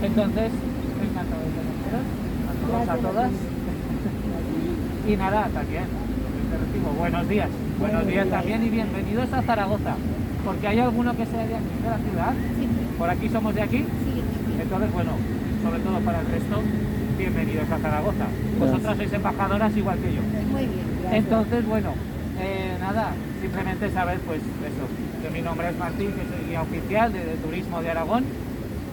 Entonces, encantado de conoceros, a todos, a todas. Y nada, también, te recibo buenos días. Buenos días también y bienvenidos a Zaragoza. Porque hay alguno que sea de aquí, de la ciudad. Por aquí somos de aquí. Entonces, bueno, sobre todo para el resto, bienvenidos a Zaragoza. Vosotras sois embajadoras igual que yo. Muy bien, gracias. Entonces, bueno, nada, simplemente saber, pues eso, que mi nombre es Martín, que soy guía oficial de Turismo de Aragón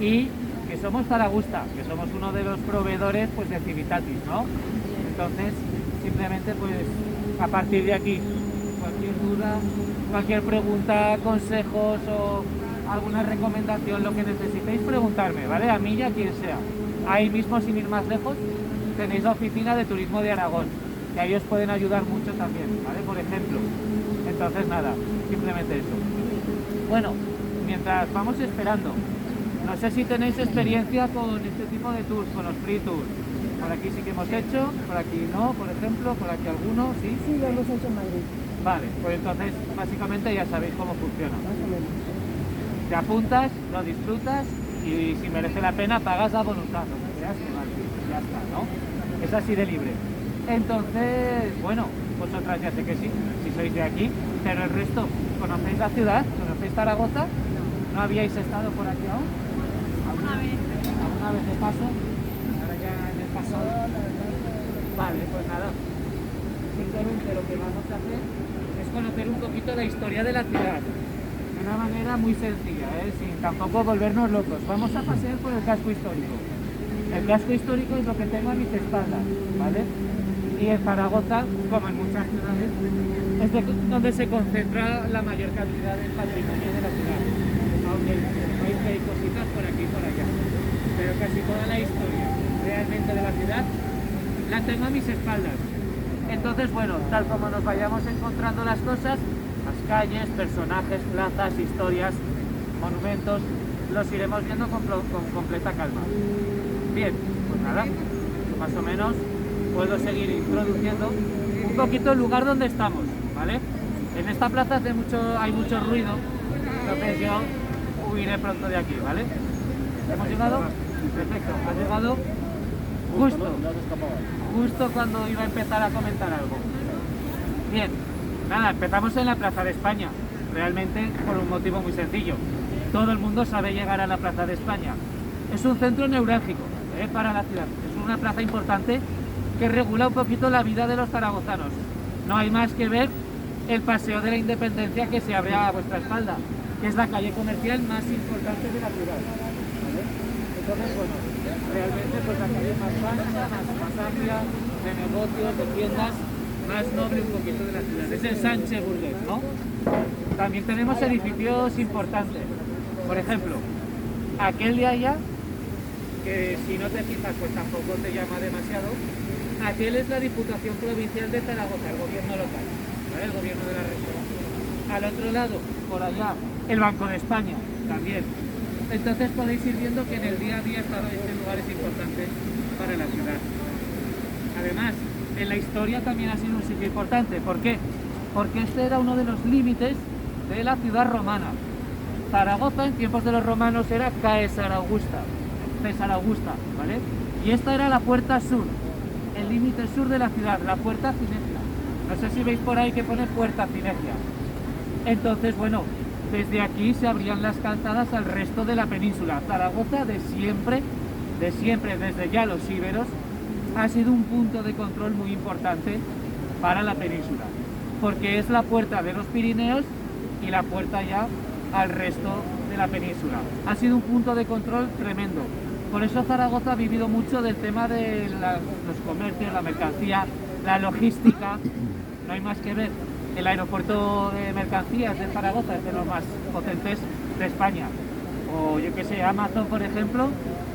y que somos Zaragusta, que somos uno de los proveedores pues de Civitatis, ¿no? Entonces, simplemente pues a partir de aquí, cualquier duda, cualquier pregunta, consejos o alguna recomendación, lo que necesitéis, preguntarme, ¿vale? A mí y a quien sea. Ahí mismo, sin ir más lejos, tenéis la oficina de Turismo de Aragón, que ahí os pueden ayudar mucho también, ¿vale? Por ejemplo. Entonces nada, simplemente eso. Bueno, mientras vamos esperando, no sé si tenéis experiencia con este tipo de tours, con los free tours. Por aquí sí que hemos hecho, por aquí no, por ejemplo, por aquí alguno, ¿sí? Sí, lo hemos hecho en Madrid, Vale, pues entonces básicamente ya sabéis cómo funciona. más o menos. Te apuntas, lo disfrutas y si merece la pena pagas a voluntad, lo que creas que vale, ya está, ¿no? Es así de libre. Entonces, bueno, vosotras ya sé que sí, si sois de aquí, pero el resto, ¿conocéis la ciudad? ¿Conocéis Zaragoza? ¿No habíais estado por aquí aún? Una vez. ¿Alguna vez de paso? Ahora ya en el pasado. Vale, pues nada. Simplemente lo que vamos a hacer es conocer un poquito la historia de la ciudad. De una manera muy sencilla, sin tampoco volvernos locos. Vamos a pasear por el casco histórico. El casco histórico es lo que tengo a mis espaldas, ¿vale? Y en Zaragoza, como en muchas ciudades, es donde se concentra la mayor cantidad del patrimonio de la ciudad. Aunque veis que hay cositas por aquí y por allá. Pero casi toda la historia realmente de la ciudad la tengo a mis espaldas. Entonces, bueno, tal como nos vayamos encontrando las cosas, las calles, personajes, plazas, historias, monumentos, los iremos viendo con completa calma. Bien, pues nada, más o menos puedo seguir introduciendo un poquito el lugar donde estamos, ¿vale? En esta plaza hay mucho ruido, entonces yo huiré pronto de aquí, ¿vale? ¿Hemos llegado? Perfecto, ha llegado justo cuando iba a empezar a comentar algo. Bien, nada, empezamos en la Plaza de España, realmente por un motivo muy sencillo. Todo el mundo sabe llegar a la Plaza de España. Es un centro neurálgico para la ciudad, es una plaza importante que regula un poquito la vida de los zaragozanos. No hay más que ver el Paseo de la Independencia que se abre a vuestra espalda, que es la calle comercial más importante de la ciudad, ¿vale? Entonces, bueno, realmente pues la calle más ancha, más amplia, de negocios, de tiendas, más noble un poquito de la ciudad. Es el Sánchez Burgués, ¿no? También tenemos edificios importantes. Por ejemplo, aquel de allá, que si no te fijas pues tampoco te llama demasiado, aquel es la Diputación Provincial de Zaragoza, el gobierno local, ¿vale? El gobierno de la región. Al otro lado, por allá, el Banco de España, también. Entonces podéis ir viendo que en el día a día este lugar es importante para la ciudad. Además, en la historia también ha sido un sitio importante. ¿Por qué? Porque este era uno de los límites de la ciudad romana. Zaragoza en tiempos de los romanos era Caesar Augusta, ¿vale? Y esta era la puerta sur, el límite sur de la ciudad, la puerta Cinecia. No sé si veis por ahí que pone puerta Cinecia. Entonces, bueno, desde aquí se abrían las calzadas al resto de la península. Zaragoza de siempre, desde ya los íberos, ha sido un punto de control muy importante para la península, porque es la puerta de los Pirineos y la puerta ya al resto de la península. Ha sido un punto de control tremendo. Por eso Zaragoza ha vivido mucho del tema de los comercios, la mercancía, la logística. No hay más que ver. El aeropuerto de mercancías de Zaragoza es de los más potentes de España. O yo que sé, Amazon, por ejemplo,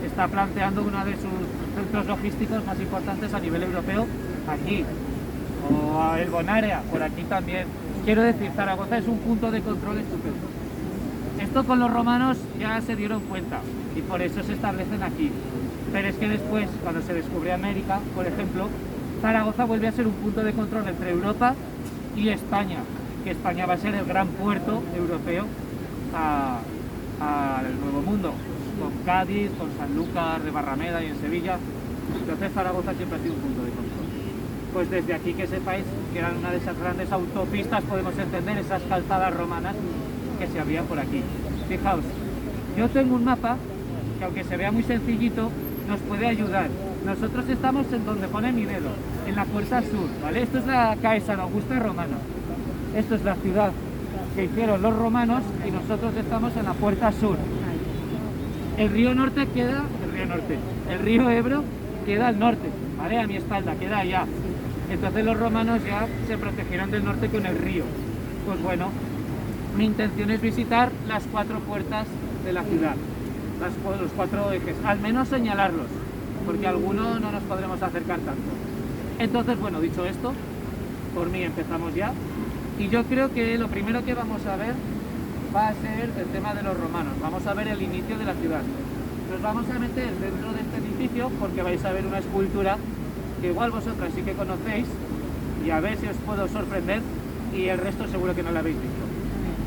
está planteando uno de sus centros logísticos más importantes a nivel europeo aquí. O el Bonaire, por aquí también. Quiero decir, Zaragoza es un punto de control estupendo. Esto con los romanos ya se dieron cuenta y por eso se establecen aquí. Pero es que después, cuando se descubre América, por ejemplo, Zaragoza vuelve a ser un punto de control entre Europa y España, que España va a ser el gran puerto europeo al Nuevo Mundo. con Cádiz, con Sanlúcar de Barrameda y en Sevilla. Entonces Zaragoza siempre ha sido un punto de control. Pues desde aquí que sepáis que eran una de esas grandes autopistas, podemos entender esas calzadas romanas que se había por aquí. Fijaos, yo tengo un mapa que aunque se vea muy sencillito, nos puede ayudar. Nosotros estamos en donde pone mi dedo, en la puerta sur, ¿vale? Esto es la Caesarea Augusta romana. Esto es la ciudad que hicieron los romanos y nosotros estamos en la puerta sur. El río norte queda, el río Ebro queda al norte, ¿vale? A mi espalda, queda allá. Entonces los romanos ya se protegieron del norte con el río. Pues bueno, mi intención es visitar las 4 puertas de la ciudad, los 4 ejes, al menos señalarlos, porque algunos no nos podremos acercar tanto. Entonces, bueno, dicho esto, por mí empezamos ya. Y yo creo que lo primero que vamos a ver va a ser el tema de los romanos. Vamos a ver el inicio de la ciudad. Nos vamos a meter dentro de este edificio porque vais a ver una escultura que igual vosotras sí que conocéis y a ver si os puedo sorprender y el resto seguro que no lo habéis visto.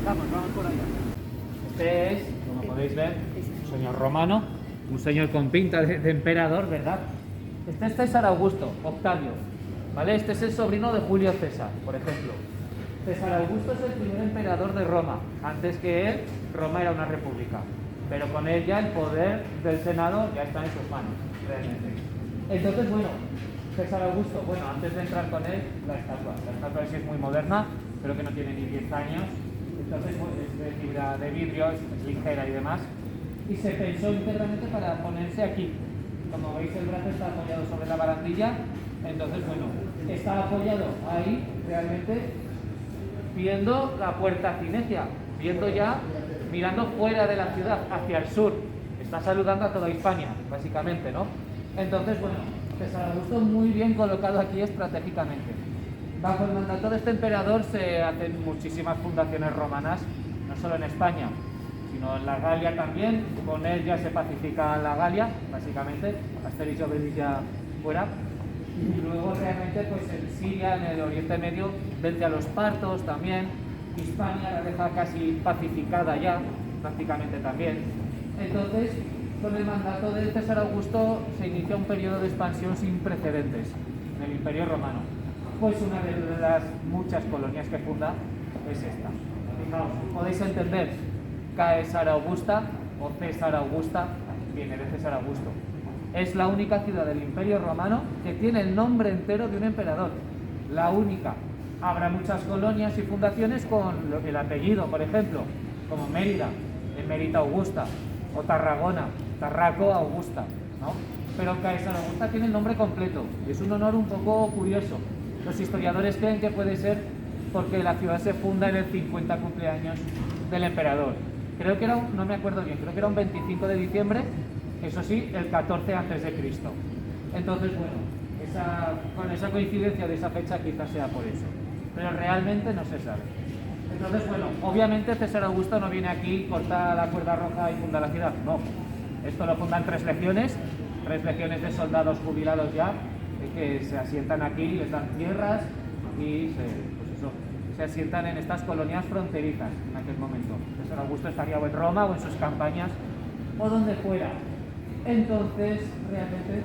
Vamos por allá. Este es, como podéis ver, un señor romano, un señor con pinta de emperador, ¿verdad? Este es César Augusto, Octavio, ¿vale? Este es el sobrino de Julio César, por ejemplo. César Augusto es el primer emperador de Roma. Antes que él, Roma era una república. Pero con él ya el poder del Senado ya está en sus manos, realmente. Entonces, bueno, César Augusto, bueno, antes de entrar con él, la estatua sí es muy moderna, creo que no tiene ni 10 años. Entonces, pues, es de fibra de vidrio, es ligera y demás. Y se pensó íntegramente para ponerse aquí. Como veis, el brazo está apoyado sobre la barandilla. Entonces, bueno, está apoyado ahí, realmente, viendo la puerta cinecia, viendo ya, mirando fuera de la ciudad, hacia el sur. Está saludando a toda Hispania, básicamente, ¿no? Entonces, bueno, César Augusto muy bien colocado aquí estratégicamente. Bajo el mandato de este emperador se hacen muchísimas fundaciones romanas, no solo en España, sino en la Galia también. Con él ya se pacifica la Galia, básicamente, Asterix y Obelix ya fuera. Y luego realmente pues en Siria, en el Oriente Medio, vence a los partos también. Hispania la deja casi pacificada ya, prácticamente también. Entonces, con el mandato de César Augusto se inicia un periodo de expansión sin precedentes en el Imperio Romano. Pues una de las muchas colonias que funda es esta. Fijaos, podéis entender, Caesarea Augusta o César Augusta viene de César Augusto. Es la única ciudad del Imperio Romano que tiene el nombre entero de un emperador. La única. Habrá muchas colonias y fundaciones con el apellido, por ejemplo, como Mérida, Emérita Augusta, o Tarragona, Tarraco Augusta, ¿no? Pero Caesarea Augusta tiene el nombre completo y es un honor un poco curioso. Los historiadores creen que puede ser porque la ciudad se funda en el 50 cumpleaños del emperador. Creo que era, no me acuerdo bien, creo que era un 25 de diciembre, eso sí, el 14 a.C. Entonces, bueno, con esa coincidencia de esa fecha quizás sea por eso, pero realmente no se sabe. Entonces, bueno, obviamente César Augusto no viene aquí, corta la cuerda roja y funda la ciudad, no. Esto lo fundan 3 legiones de soldados jubilados ya, que se asientan aquí, les dan tierras y se asientan en estas colonias fronterizas en aquel momento. César Augusto estaría o en Roma o en sus campañas o donde fuera. Entonces, realmente,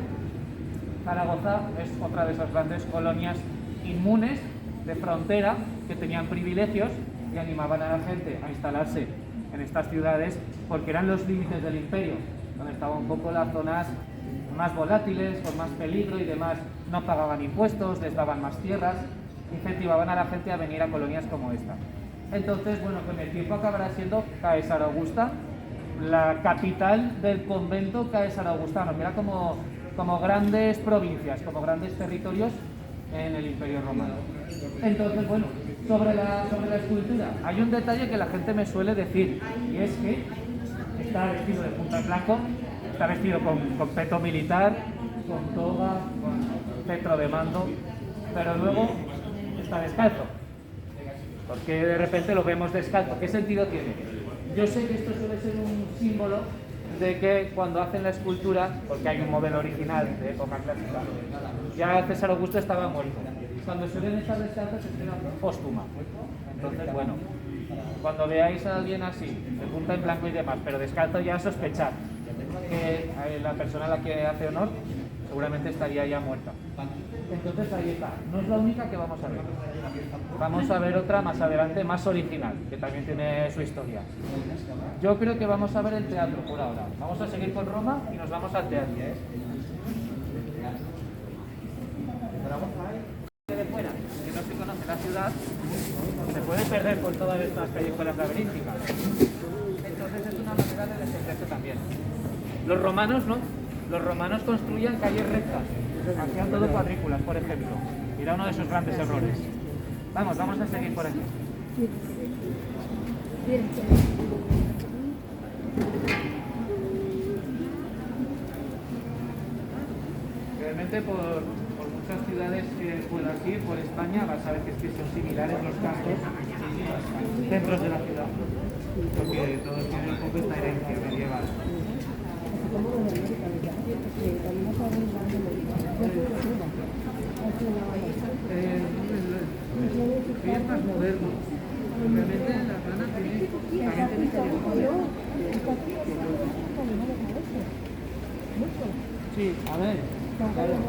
Zaragoza es otra de esas grandes colonias inmunes de frontera que tenían privilegios y animaban a la gente a instalarse en estas ciudades porque eran los límites del imperio, donde estaban un poco las zonas más volátiles, con más peligro y demás. No pagaban impuestos, les daban más tierras, incentivaban a la gente a venir a colonias como esta. Entonces, bueno, con el tiempo acabará siendo Caesarea Augusta la capital del convento caesaro-augustano, que era como grandes provincias, como grandes territorios en el Imperio Romano. Entonces, bueno, sobre la escultura, hay un detalle que la gente me suele decir, y es que está vestido de punta en blanco, está vestido con peto militar, con toga, con cetro de mando, pero luego está descalzo. Porque de repente lo vemos descalzo. ¿Qué sentido tiene? Yo sé que esto suele ser un símbolo de que cuando hacen la escultura, porque hay un modelo original de época clásica, ya César Augusto estaba muerto. Cuando suelen estar descalzos es una póstuma. Entonces, bueno, cuando veáis a alguien así, de punta en blanco y demás, pero descalzo, ya sospechad. que la persona a la que hace honor seguramente estaría ya muerta. Entonces ahí está, no es la única que vamos a ver. Vamos a ver otra más adelante, más original, que también tiene su historia. Yo creo que vamos a ver el teatro por ahora. Vamos a seguir con Roma y nos vamos al teatro. De fuera, que no se conoce la ciudad, se puede perder por todas estas callejuelas laberínticas. Entonces es una manera de defenderse también. Los romanos no. Los romanos construían calles rectas, hacían todo cuadrículas, por ejemplo. Era uno de sus grandes errores. Vamos a seguir por aquí. Realmente por muchas ciudades que puedas ir por España vas a ver que son similares los cascos centros de la ciudad, porque todos tienen un poco esta herencia medieval. Fiestas modernas. Realmente la rana tiene sí, a ver. Claro, no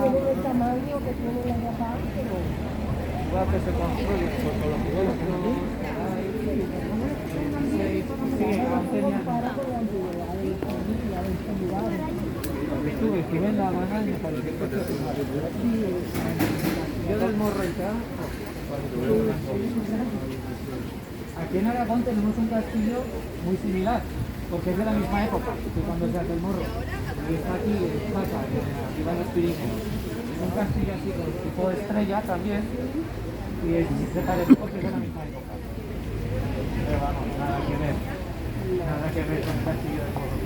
tiene el tamaño que tiene la de acá, pero... Igual que se construye con los kilómetros, estuve en La Habana y me pareció espectacular. Yo del Morro y tal. Aquí en Aragón tenemos un castillo muy similar, porque es de la misma época que cuando se hace el Morro. Y está aquí, arriba en los Pirineos. Es un castillo así con tipo de estrella también, y se parece porque es de la misma época. Pero vamos, nada que ver. Nada que ver con el castillo de Morro.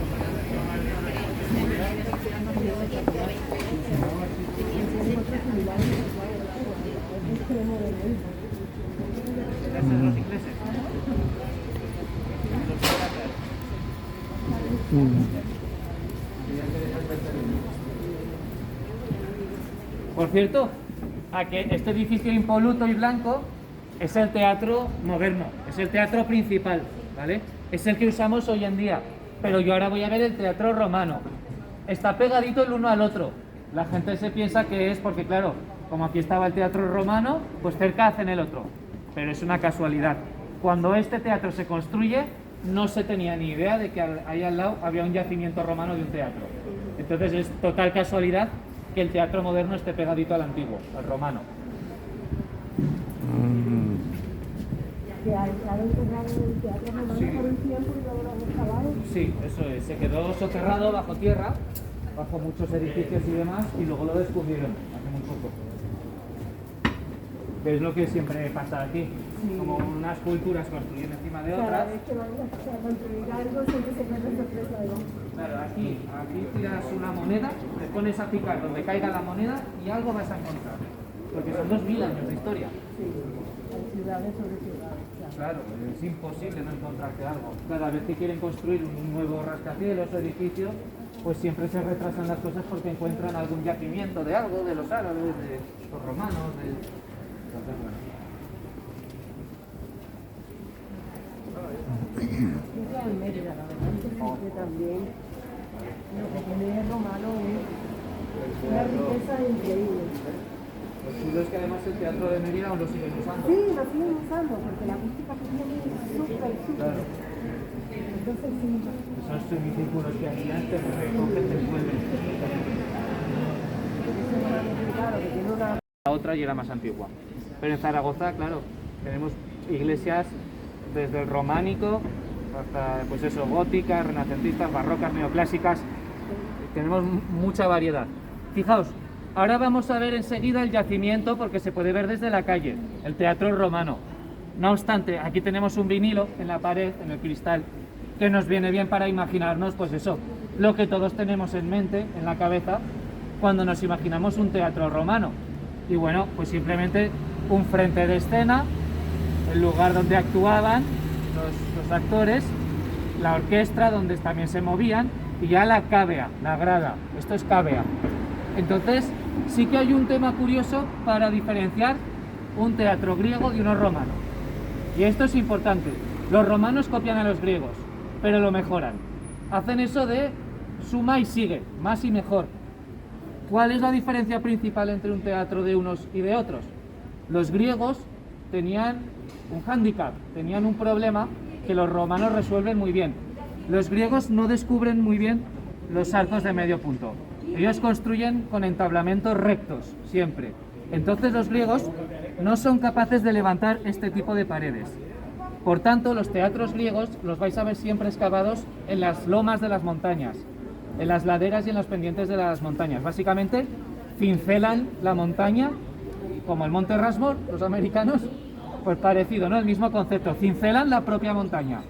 Los ingleses. Por cierto, a que este edificio impoluto y blanco es el teatro moderno, es el teatro principal, ¿vale? Es el que usamos hoy en día, pero yo ahora voy a ver el teatro romano. Está pegadito el uno al otro. La gente se piensa que es porque, claro, como aquí estaba el teatro romano, pues cerca hacen el otro. Pero es una casualidad. Cuando este teatro se construye, no se tenía ni idea de que ahí al lado había un yacimiento romano de un teatro. Entonces es total casualidad que el teatro moderno esté pegadito al antiguo, al romano. Sí, eso es. Se quedó soterrado bajo tierra, bajo muchos edificios y demás, y luego lo descubrieron hace muy poco. Que es lo que siempre pasa aquí, como unas culturas construyen encima de otras. Cada vez que van a construir algo siempre se queda sorpresa, ¿no? Claro, aquí tiras una moneda, te pones a picar donde caiga la moneda y algo vas a encontrar. Porque son 2000 años de historia. Sí, hay ciudades sobre ciudades. Claro, es imposible no encontrarte algo. Cada vez que quieren construir un nuevo rascacielos o edificio, pues siempre se retrasan las cosas porque encuentran algún yacimiento de algo, de los árabes, de los romanos, Entonces, bueno. Yo en Mérida, la verdad es que también lo que tiene el romano es una riqueza increíble. Lo chulo es que además el teatro de Mérida aún lo siguen usando. Sí, lo siguen usando porque la música que tiene es súper. Claro. Entonces sí. Esos semicírculos que hacían te recogen, te vuelven. Claro, que tiene una... La otra y era más antigua. Pero en Zaragoza, claro, tenemos iglesias desde el románico hasta, pues eso, góticas, renacentistas, barrocas, neoclásicas. Tenemos mucha variedad. Fijaos, ahora vamos a ver enseguida el yacimiento porque se puede ver desde la calle, el teatro romano. No obstante, aquí tenemos un vinilo en la pared, en el cristal, que nos viene bien para imaginarnos, pues eso, lo que todos tenemos en mente, en la cabeza, cuando nos imaginamos un teatro romano. Y bueno, pues simplemente un frente de escena, el lugar donde actuaban los actores, la orquesta donde también se movían, y ya la cavea, la grada. Esto es cavea. Entonces, sí que hay un tema curioso para diferenciar un teatro griego de uno romano. Y esto es importante. Los romanos copian a los griegos, pero lo mejoran. hacen eso de suma y sigue, más y mejor. ¿Cuál es la diferencia principal entre un teatro de unos y de otros? Los griegos tenían un hándicap, tenían un problema que los romanos resuelven muy bien. Los griegos no descubren muy bien los arcos de medio punto. Ellos construyen con entablamentos rectos, siempre. Entonces los griegos no son capaces de levantar este tipo de paredes. Por tanto, los teatros griegos los vais a ver siempre excavados en las lomas de las montañas, en las laderas y en los pendientes de las montañas. Básicamente, cincelan la montaña, como el Monte Rushmore, los americanos, pues parecido, ¿no? El mismo concepto, cincelan la propia montaña.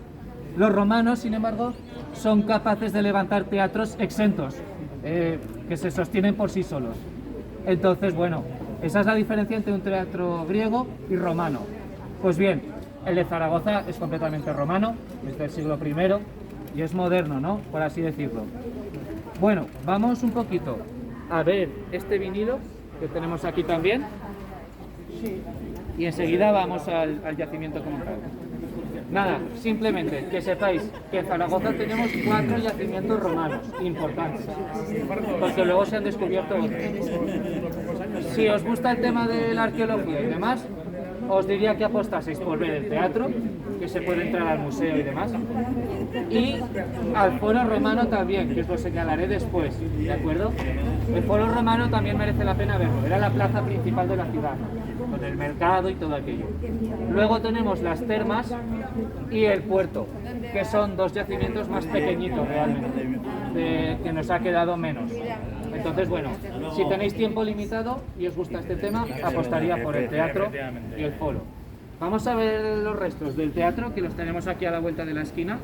Los romanos, sin embargo, son capaces de levantar teatros exentos, que se sostienen por sí solos. Entonces, bueno, esa es la diferencia entre un teatro griego y romano. Pues bien, el de Zaragoza es completamente romano, es del siglo I y es moderno, ¿no? Por así decirlo. Bueno, vamos un poquito a ver este vinilo que tenemos aquí también y enseguida vamos al yacimiento como tal. Nada, simplemente que sepáis que en Zaragoza tenemos 4 yacimientos romanos importantes, porque luego se han descubierto otros. Si os gusta el tema de la arqueología y demás, os diría que apostaseis por ver el teatro, que se puede entrar al museo y demás, y al foro romano también, que os lo señalaré después, ¿de acuerdo? El foro romano también merece la pena verlo, era la plaza principal de la ciudad, con el mercado y todo aquello. Luego tenemos las termas y el puerto, que son 2 yacimientos más pequeñitos realmente, que nos ha quedado menos. Entonces, bueno, si tenéis tiempo limitado y os gusta este tema, apostaría por el teatro y el foro. Vamos a ver los restos del teatro, que los tenemos aquí a la vuelta de la esquina.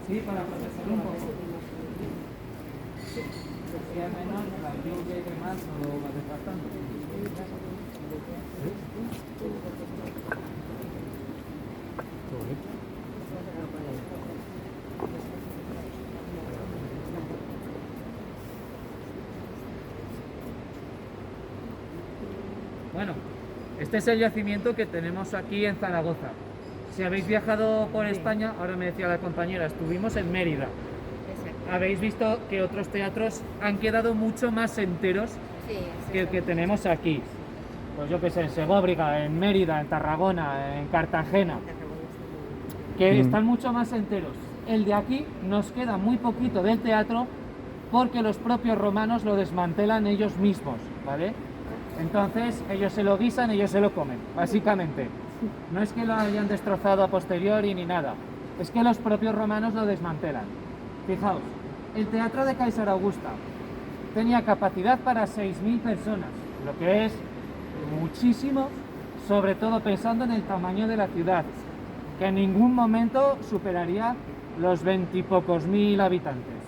Sí, para protegerlo un poco. Si al menos la lluvia y demás no lo va desgastando. Bueno, este es el yacimiento que tenemos aquí en Zaragoza. Si habéis viajado por España, ahora me decía la compañera, estuvimos en Mérida. Habéis visto que otros teatros han quedado mucho más enteros que el que tenemos aquí. Pues yo que sé, en Segóbriga, en Mérida, en Tarragona, en Cartagena, que están mucho más enteros. El de aquí nos queda muy poquito del teatro porque los propios romanos lo desmantelan ellos mismos, ¿vale? Entonces ellos se lo guisan, ellos se lo comen, básicamente. No es que lo hayan destrozado a posteriori ni nada, es que los propios romanos lo desmantelan. Fijaos, el teatro de Kaiser Augusta tenía capacidad para 6.000 personas, lo que es muchísimo, sobre todo pensando en el tamaño de la ciudad, que en ningún momento superaría los 20 y pocos mil habitantes.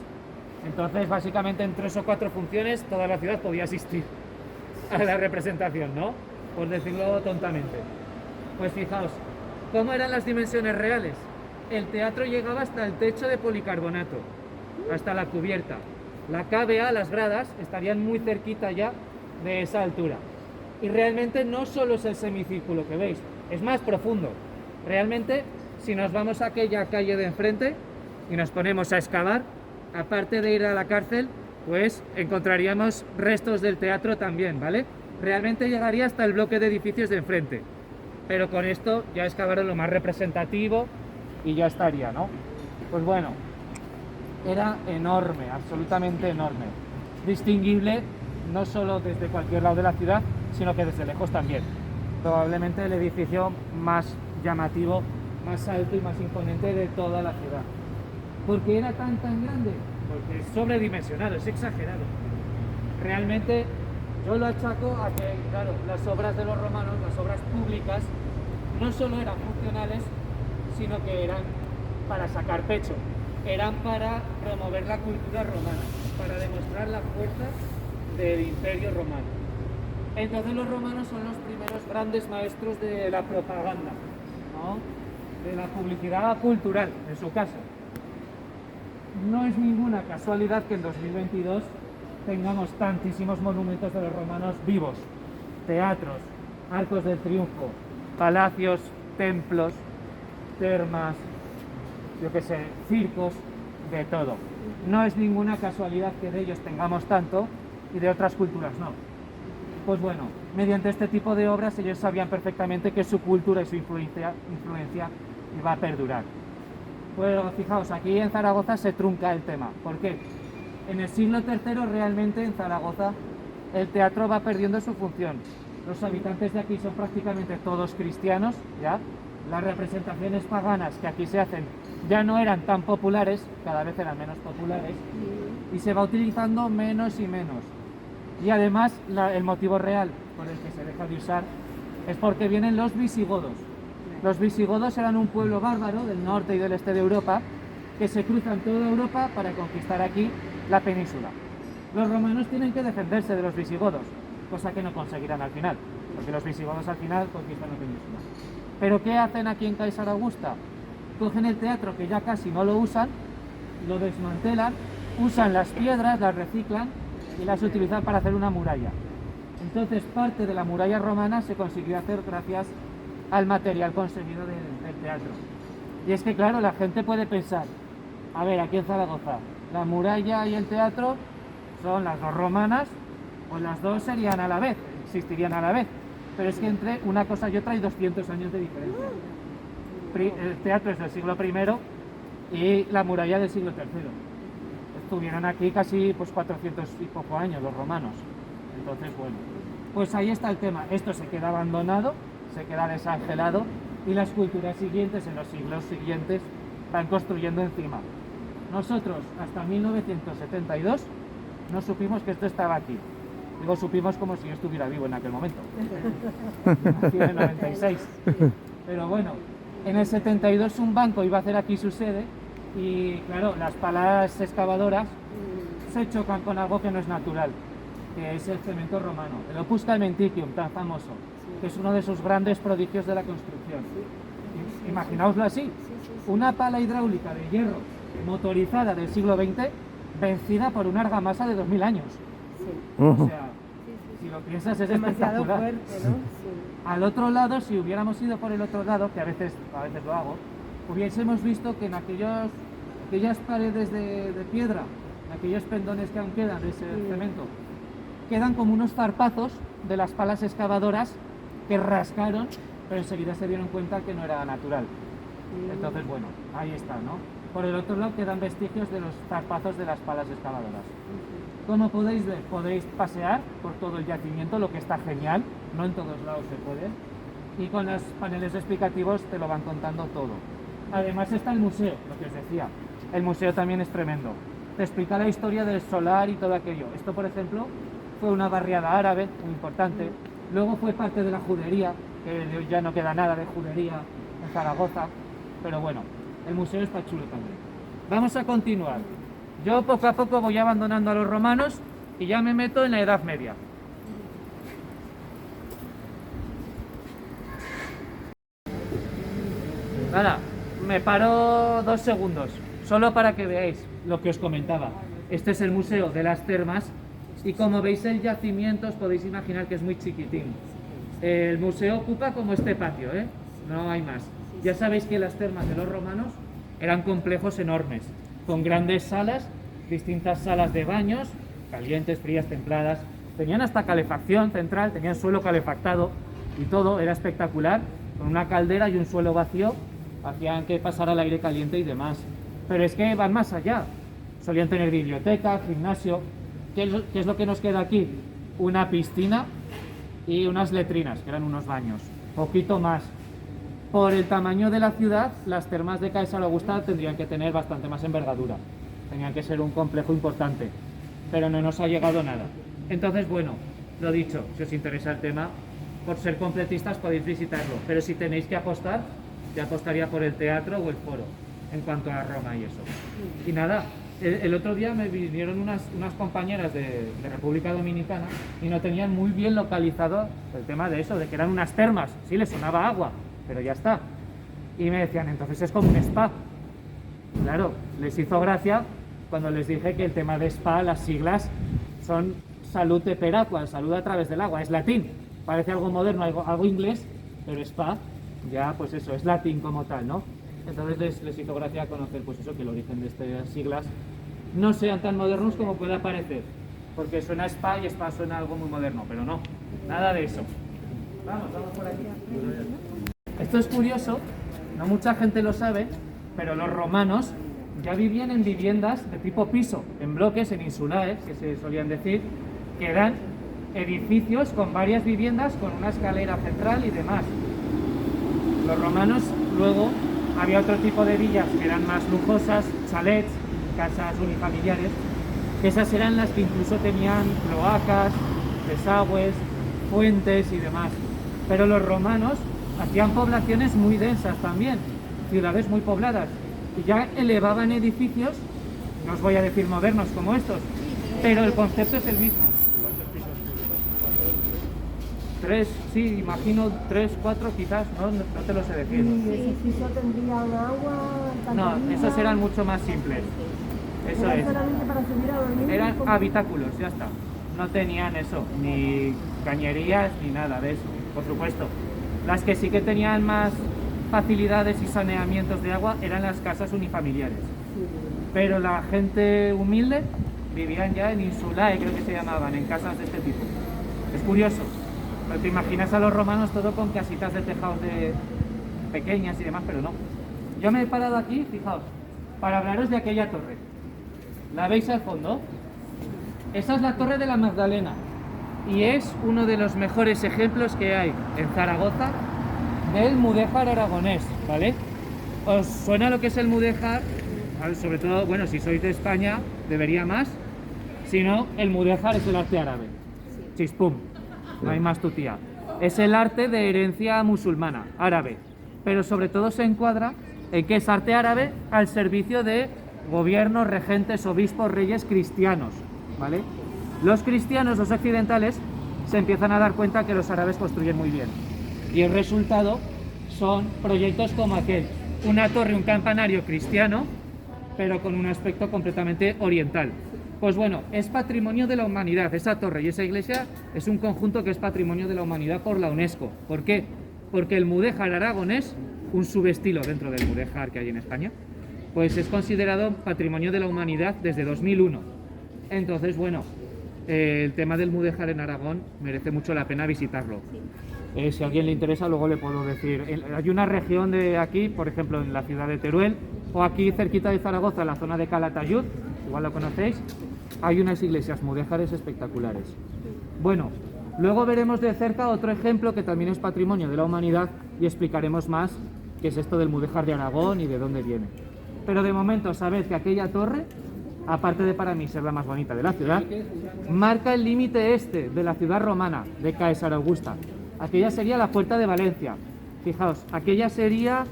Entonces, básicamente en 3 o 4 funciones toda la ciudad podía asistir a la representación, ¿no? Por decirlo tontamente. Pues fijaos, ¿cómo eran las dimensiones reales? El teatro llegaba hasta el techo de policarbonato, hasta la cubierta. La cavea, las gradas, estarían muy cerquita ya de esa altura. Y realmente no solo es el semicírculo que veis, es más profundo. Realmente, si nos vamos a aquella calle de enfrente y nos ponemos a excavar, aparte de ir a la cárcel, pues encontraríamos restos del teatro también, ¿vale? Realmente llegaría hasta el bloque de edificios de enfrente. Pero con esto ya excavaron lo más representativo y ya estaría, ¿no? Pues bueno, era enorme, absolutamente enorme. Distinguible no solo desde cualquier lado de la ciudad, sino que desde lejos también. Probablemente el edificio más llamativo, más alto y más imponente de toda la ciudad. ¿Por qué era tan grande? Porque es sobredimensionado, es exagerado. Realmente yo lo achaco a que, claro, las obras de los romanos, las obras públicas, no solo eran funcionales, sino que eran para sacar pecho, eran para promover la cultura romana, para demostrar la fuerza del Imperio Romano. Entonces los romanos son los primeros grandes maestros de la propaganda, ¿no? De la publicidad cultural, en su caso. No es ninguna casualidad que en 2022 tengamos tantísimos monumentos de los romanos vivos, teatros, arcos del triunfo, palacios, templos, termas, yo qué sé, circos, de todo. No es ninguna casualidad que de ellos tengamos tanto y de otras culturas no. Pues bueno, mediante este tipo de obras ellos sabían perfectamente que su cultura y su influencia iba a perdurar. Pues fijaos, aquí en Zaragoza se trunca el tema. ¿Por qué? En el siglo III realmente en Zaragoza el teatro va perdiendo su función. Los habitantes de aquí son prácticamente todos cristianos, ¿ya? Las representaciones paganas que aquí se hacen ya no eran tan populares, cada vez eran menos populares, y se va utilizando menos y menos. Y además el motivo real por el que se deja de usar es porque vienen los visigodos. Los visigodos eran un pueblo bárbaro del norte y del este de Europa que se cruzan toda Europa para conquistar aquí la península. Los romanos tienen que defenderse de los visigodos, cosa que no conseguirán al final, porque los visigodos al final conquistan la península. ¿Pero qué hacen aquí en Kaisar Augusta? Cogen el teatro que ya casi no lo usan, lo desmantelan, usan las piedras, las reciclan y las utilizan para hacer una muralla. Entonces parte de la muralla romana se consiguió hacer gracias al material conseguido del teatro. Y es que claro, la gente puede pensar, a ver, aquí en Zaragoza, la muralla y el teatro son las dos romanas, pues las dos serían a la vez, existirían a la vez. Pero es que entre una cosa y otra hay 200 años de diferencia. El teatro es del siglo I y la muralla del siglo III. Estuvieron aquí casi 400 y poco años los romanos. Entonces, bueno, pues ahí está el tema. Esto se queda abandonado, se queda desangelado y las culturas siguientes, en los siglos siguientes, van construyendo encima. Nosotros, hasta 1972, no supimos que esto estaba aquí. Digo, supimos como si yo estuviera vivo en aquel momento. Nací en el 96. Pero bueno, en el 72 un banco iba a hacer aquí su sede y claro, las palas excavadoras se chocan con algo que no es natural, que es el cemento romano, el Opus Caementicium, tan famoso, que es uno de sus grandes prodigios de la construcción. Imaginaoslo así, una pala hidráulica de hierro motorizada del siglo XX vencida por una argamasa de 2000 años. O sea, si lo piensas es demasiado espectacular. fuerte, ¿no? Sí. Al otro lado, si hubiéramos ido por el otro lado, que a veces lo hago, hubiésemos visto que en aquellas paredes de piedra, aquellos pendones que aún quedan de ese cemento, quedan como unos zarpazos de las palas excavadoras que rascaron, pero enseguida se dieron cuenta que no era natural. Entonces, bueno, ahí está, ¿no? Por el otro lado quedan vestigios de los zarpazos de las palas excavadoras. Como podéis ver, podéis pasear por todo el yacimiento, lo que está genial, no en todos lados se puede, y con los paneles explicativos te lo van contando todo. Además está el museo, lo que os decía, el museo también es tremendo, te explica la historia del solar y todo aquello. Esto, por ejemplo, fue una barriada árabe muy importante, luego fue parte de la judería, que ya no queda nada de judería en Zaragoza, pero bueno, el museo está chulo también. Vamos a continuar. Yo poco a poco voy abandonando a los romanos y ya me meto en la Edad Media. Nada, me paro 2 segundos, solo para que veáis lo que os comentaba. Este es el Museo de las Termas y como veis el yacimiento os podéis imaginar que es muy chiquitín. El museo ocupa como este patio, ¿eh? No hay más. Ya sabéis que las termas de los romanos eran complejos enormes, con grandes salas, distintas salas de baños, calientes, frías, templadas. Tenían hasta calefacción central, tenían suelo calefactado y todo, era espectacular, con una caldera y un suelo vacío, hacían que pasara el aire caliente y demás. Pero es que van más allá, solían tener biblioteca, gimnasio. ¿Qué es lo que nos queda aquí? Una piscina y unas letrinas, que eran unos baños, poquito más. Por el tamaño de la ciudad, las termas de Kaisar Augusta tendrían que tener bastante más envergadura, tenían que ser un complejo importante, pero no nos ha llegado nada. Entonces, bueno, lo dicho, si os interesa el tema, por ser completistas podéis visitarlo, pero si tenéis que apostar, yo apostaría por el teatro o el foro, en cuanto a Roma y eso. Y nada, el otro día me vinieron unas compañeras de República Dominicana y no tenían muy bien localizado el tema de eso, de que eran unas termas. Sí, les sonaba agua, pero ya está. Y me decían, entonces es como un spa. Claro, les hizo gracia cuando les dije que el tema de spa, las siglas son salute per aqua, salud a través del agua, es latín. Parece algo moderno, algo inglés, pero spa, ya pues eso, es latín como tal, ¿no? Entonces les hizo gracia conocer pues eso, que el origen de estas siglas no sean tan modernos como pueda parecer, porque suena spa y spa suena algo muy moderno, pero no, nada de eso. Vamos por aquí. Esto es curioso, no mucha gente lo sabe, pero los romanos ya vivían en viviendas de tipo piso, en bloques, en insulares, que se solían decir, que eran edificios con varias viviendas, con una escalera central y demás. Los romanos luego había otro tipo de villas que eran más lujosas, chalets, casas unifamiliares, que esas eran las que incluso tenían cloacas, desagües, fuentes y demás. Pero los romanos hacían poblaciones muy densas también, ciudades muy pobladas, y ya elevaban edificios, no os voy a decir modernos como estos, pero el concepto es el mismo. Tres, sí, imagino 3, 4 quizás, no te lo sé decir. ¿Y ese piso tendría un agua? No, esos eran mucho más simples. Eso ¿Era es. solamente para subir a dormir? Eran ¿Cómo? habitáculos, ya está. No tenían eso, ni cañerías ni nada de eso, por supuesto. Las que sí que tenían más facilidades y saneamientos de agua eran las casas unifamiliares. Sí. Pero la gente humilde vivían ya en insulae, creo que se llamaban, en casas de este tipo. Es curioso. Pero te imaginas a los romanos todo con casitas de tejados de pequeñas y demás, pero no. Yo me he parado aquí, fijaos, para hablaros de aquella torre. ¿La veis al fondo? Esa es la Torre de la Magdalena y es uno de los mejores ejemplos que hay en Zaragoza del mudéjar aragonés, ¿vale? ¿Os suena lo que es el mudéjar? Sobre todo, bueno, si sois de España, debería más. Si no, el mudéjar es el arte árabe. Chispum. No hay más tutía. Es el arte de herencia musulmana, árabe, pero sobre todo se encuadra en que es arte árabe al servicio de gobiernos, regentes, obispos, reyes cristianos, ¿vale? Los cristianos, los occidentales, se empiezan a dar cuenta que los árabes construyen muy bien. Y el resultado son proyectos como aquel, una torre, un campanario cristiano, pero con un aspecto completamente oriental. Pues bueno, es patrimonio de la humanidad. Esa torre y esa iglesia es un conjunto que es patrimonio de la humanidad por la UNESCO. ¿Por qué? Porque el mudéjar aragonés, un subestilo dentro del mudéjar que hay en España, pues es considerado patrimonio de la humanidad desde 2001. Entonces, bueno, el tema del mudéjar en Aragón merece mucho la pena visitarlo. Si a alguien le interesa, luego le puedo decir. Hay una región de aquí, por ejemplo, en la ciudad de Teruel, o aquí cerquita de Zaragoza, en la zona de Calatayud, igual lo conocéis, hay unas iglesias mudéjares espectaculares. Bueno, luego veremos de cerca otro ejemplo que también es patrimonio de la humanidad y explicaremos más qué es esto del mudéjar de Aragón y de dónde viene. Pero de momento sabed que aquella torre, aparte de para mí ser la más bonita de la ciudad, marca el límite este de la ciudad romana, de Caesar Augusta. Aquella sería la puerta de Valencia. Fijaos, aquella sería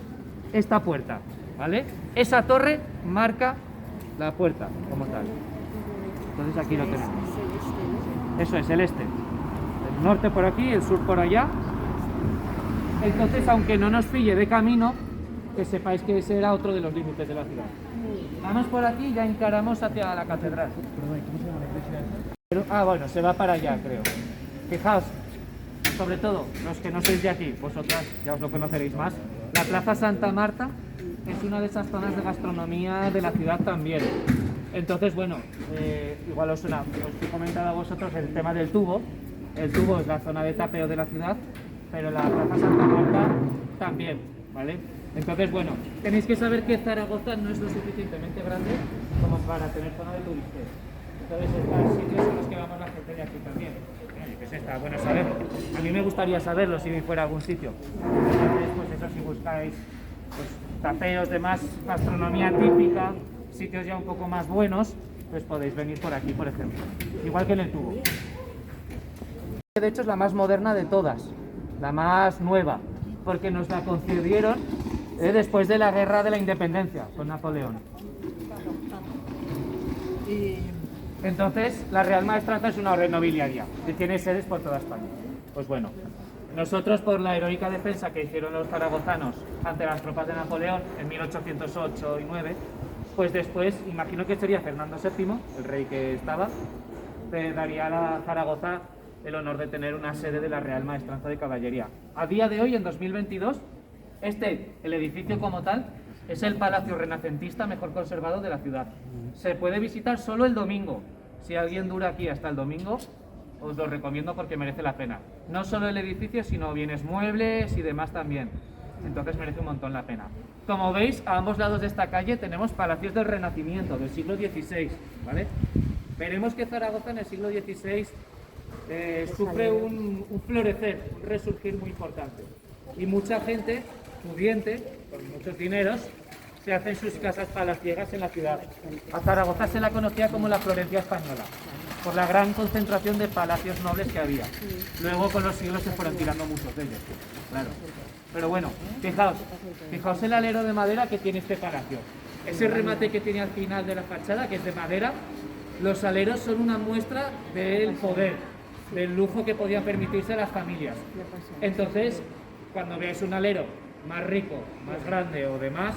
esta puerta, ¿vale? Esa torre marca la puerta como tal. Entonces aquí lo tenemos. Eso es, el este. El norte por aquí, el sur por allá. Entonces, aunque no nos pille de camino, que sepáis que ese era otro de los límites de la ciudad. Vamos por aquí y ya encaramos hacia la catedral. Bueno, se va para allá, creo. Fijaos, sobre todo los que no sois de aquí, vosotras ya os lo conoceréis más. La Plaza Santa Marta es una de esas zonas de gastronomía de la ciudad también. Entonces, bueno, igual os he comentado a vosotros el tema del tubo. El tubo es la zona de tapeo de la ciudad, pero la Plaza Santa Marta también, ¿vale? Entonces, bueno, tenéis que saber que Zaragoza no es lo suficientemente grande como para tener zona de turisteo. Entonces, estos sitios son los que vamos la gente de aquí también. Pues está bueno saberlo. A mí me gustaría saberlo si fuera a algún sitio. Entonces, pues eso, si buscáis pues, tapeos de más gastronomía típica, sitios ya un poco más buenos, pues podéis venir por aquí, por ejemplo. Igual que en el tubo. De hecho, es la más moderna de todas, la más nueva, porque nos la concedieron después de la Guerra de la Independencia con Napoleón. Y Entonces, la Real Maestranza es una orden nobiliaria que tiene sedes por toda España. Pues bueno, nosotros por la heroica defensa que hicieron los zaragozanos ante las tropas de Napoleón en 1808 y 9, pues después, imagino que sería Fernando VII, el rey que estaba, le daría a Zaragoza el honor de tener una sede de la Real Maestranza de Caballería. A día de hoy, en 2022, el edificio como tal, es el palacio renacentista mejor conservado de la ciudad. Se puede visitar solo el domingo. Si alguien dura aquí hasta el domingo, os lo recomiendo porque merece la pena. No solo el edificio, sino bienes muebles y demás también. Entonces merece un montón la pena. Como veis, a ambos lados de esta calle tenemos palacios del Renacimiento, del siglo XVI, ¿vale? Veremos que Zaragoza en el siglo XVI sufre un florecer, un resurgir muy importante. Y mucha gente pudiente, con muchos dineros, se hacen sus casas palaciegas en la ciudad. A Zaragoza se la conocía como la Florencia española, por la gran concentración de palacios nobles que había. Luego con los siglos se fueron tirando muchos de ellos, claro. Pero bueno, fijaos el alero de madera que tiene este palacio. Ese remate que tiene al final de la fachada, que es de madera, los aleros son una muestra del poder, del lujo que podían permitirse las familias. Entonces, cuando veáis un alero más rico, más grande o demás,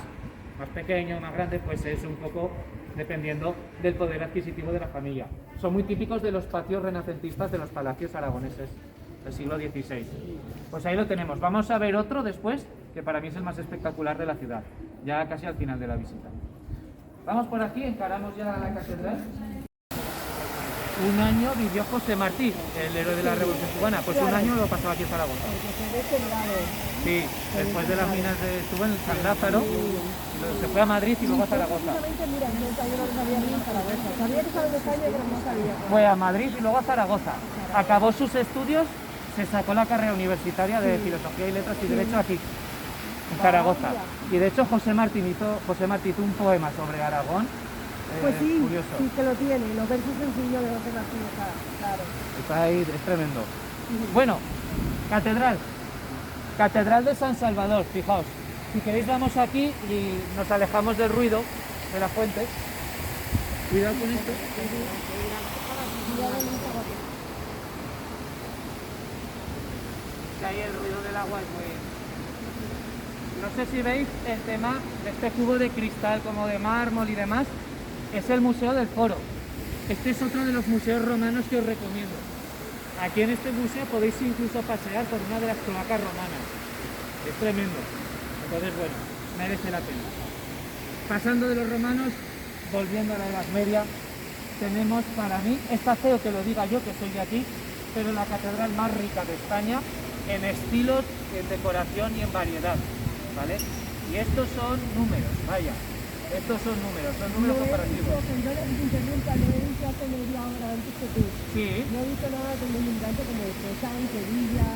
más pequeño, más grande, pues es un poco dependiendo del poder adquisitivo de la familia. Son muy típicos de los patios renacentistas de los palacios aragoneses del siglo XVI. Pues ahí lo tenemos. Vamos a ver otro después, que para mí es el más espectacular de la ciudad, ya casi al final de la visita. Vamos por aquí, encaramos ya la catedral. Un año vivió José Martí, el héroe de la Revolución Cubana. Pues un año lo pasó aquí en Zaragoza. Sí, después de las minas estuvo en San Lázaro, se fue a Madrid y luego a Zaragoza. Fue a Madrid y luego a Zaragoza. Acabó sus estudios, se sacó la carrera universitaria de Filosofía y Letras y Derecho aquí, en Zaragoza. Y de hecho José Martí hizo un poema sobre Aragón. Pues sí, curioso. sí que lo tiene, los versos sencillos de José Martí, claro. Está ahí, es tremendo. Bueno, Catedral de San Salvador, fijaos. Si queréis vamos aquí y nos alejamos del ruido de la fuente. Cuidado con esto. Que ahí el ruido del agua es muy... No sé si veis el tema de este cubo de cristal como de mármol y demás. Es el Museo del Foro. Este es otro de los museos romanos que os recomiendo. Aquí en este museo podéis incluso pasear por una de las cloacas romanas. Es tremendo. Entonces, bueno, merece la pena. Pasando de los romanos, volviendo a la Edad Media, tenemos para mí, está feo que lo diga yo, que soy de aquí, pero la catedral más rica de España en estilos, en decoración y en variedad, ¿vale? Y estos son números, vaya. Estos son números comparativos. Lo he visto hace media hora antes que tú. Sí. No he visto nada tan deslumbrante como esta en Sevilla,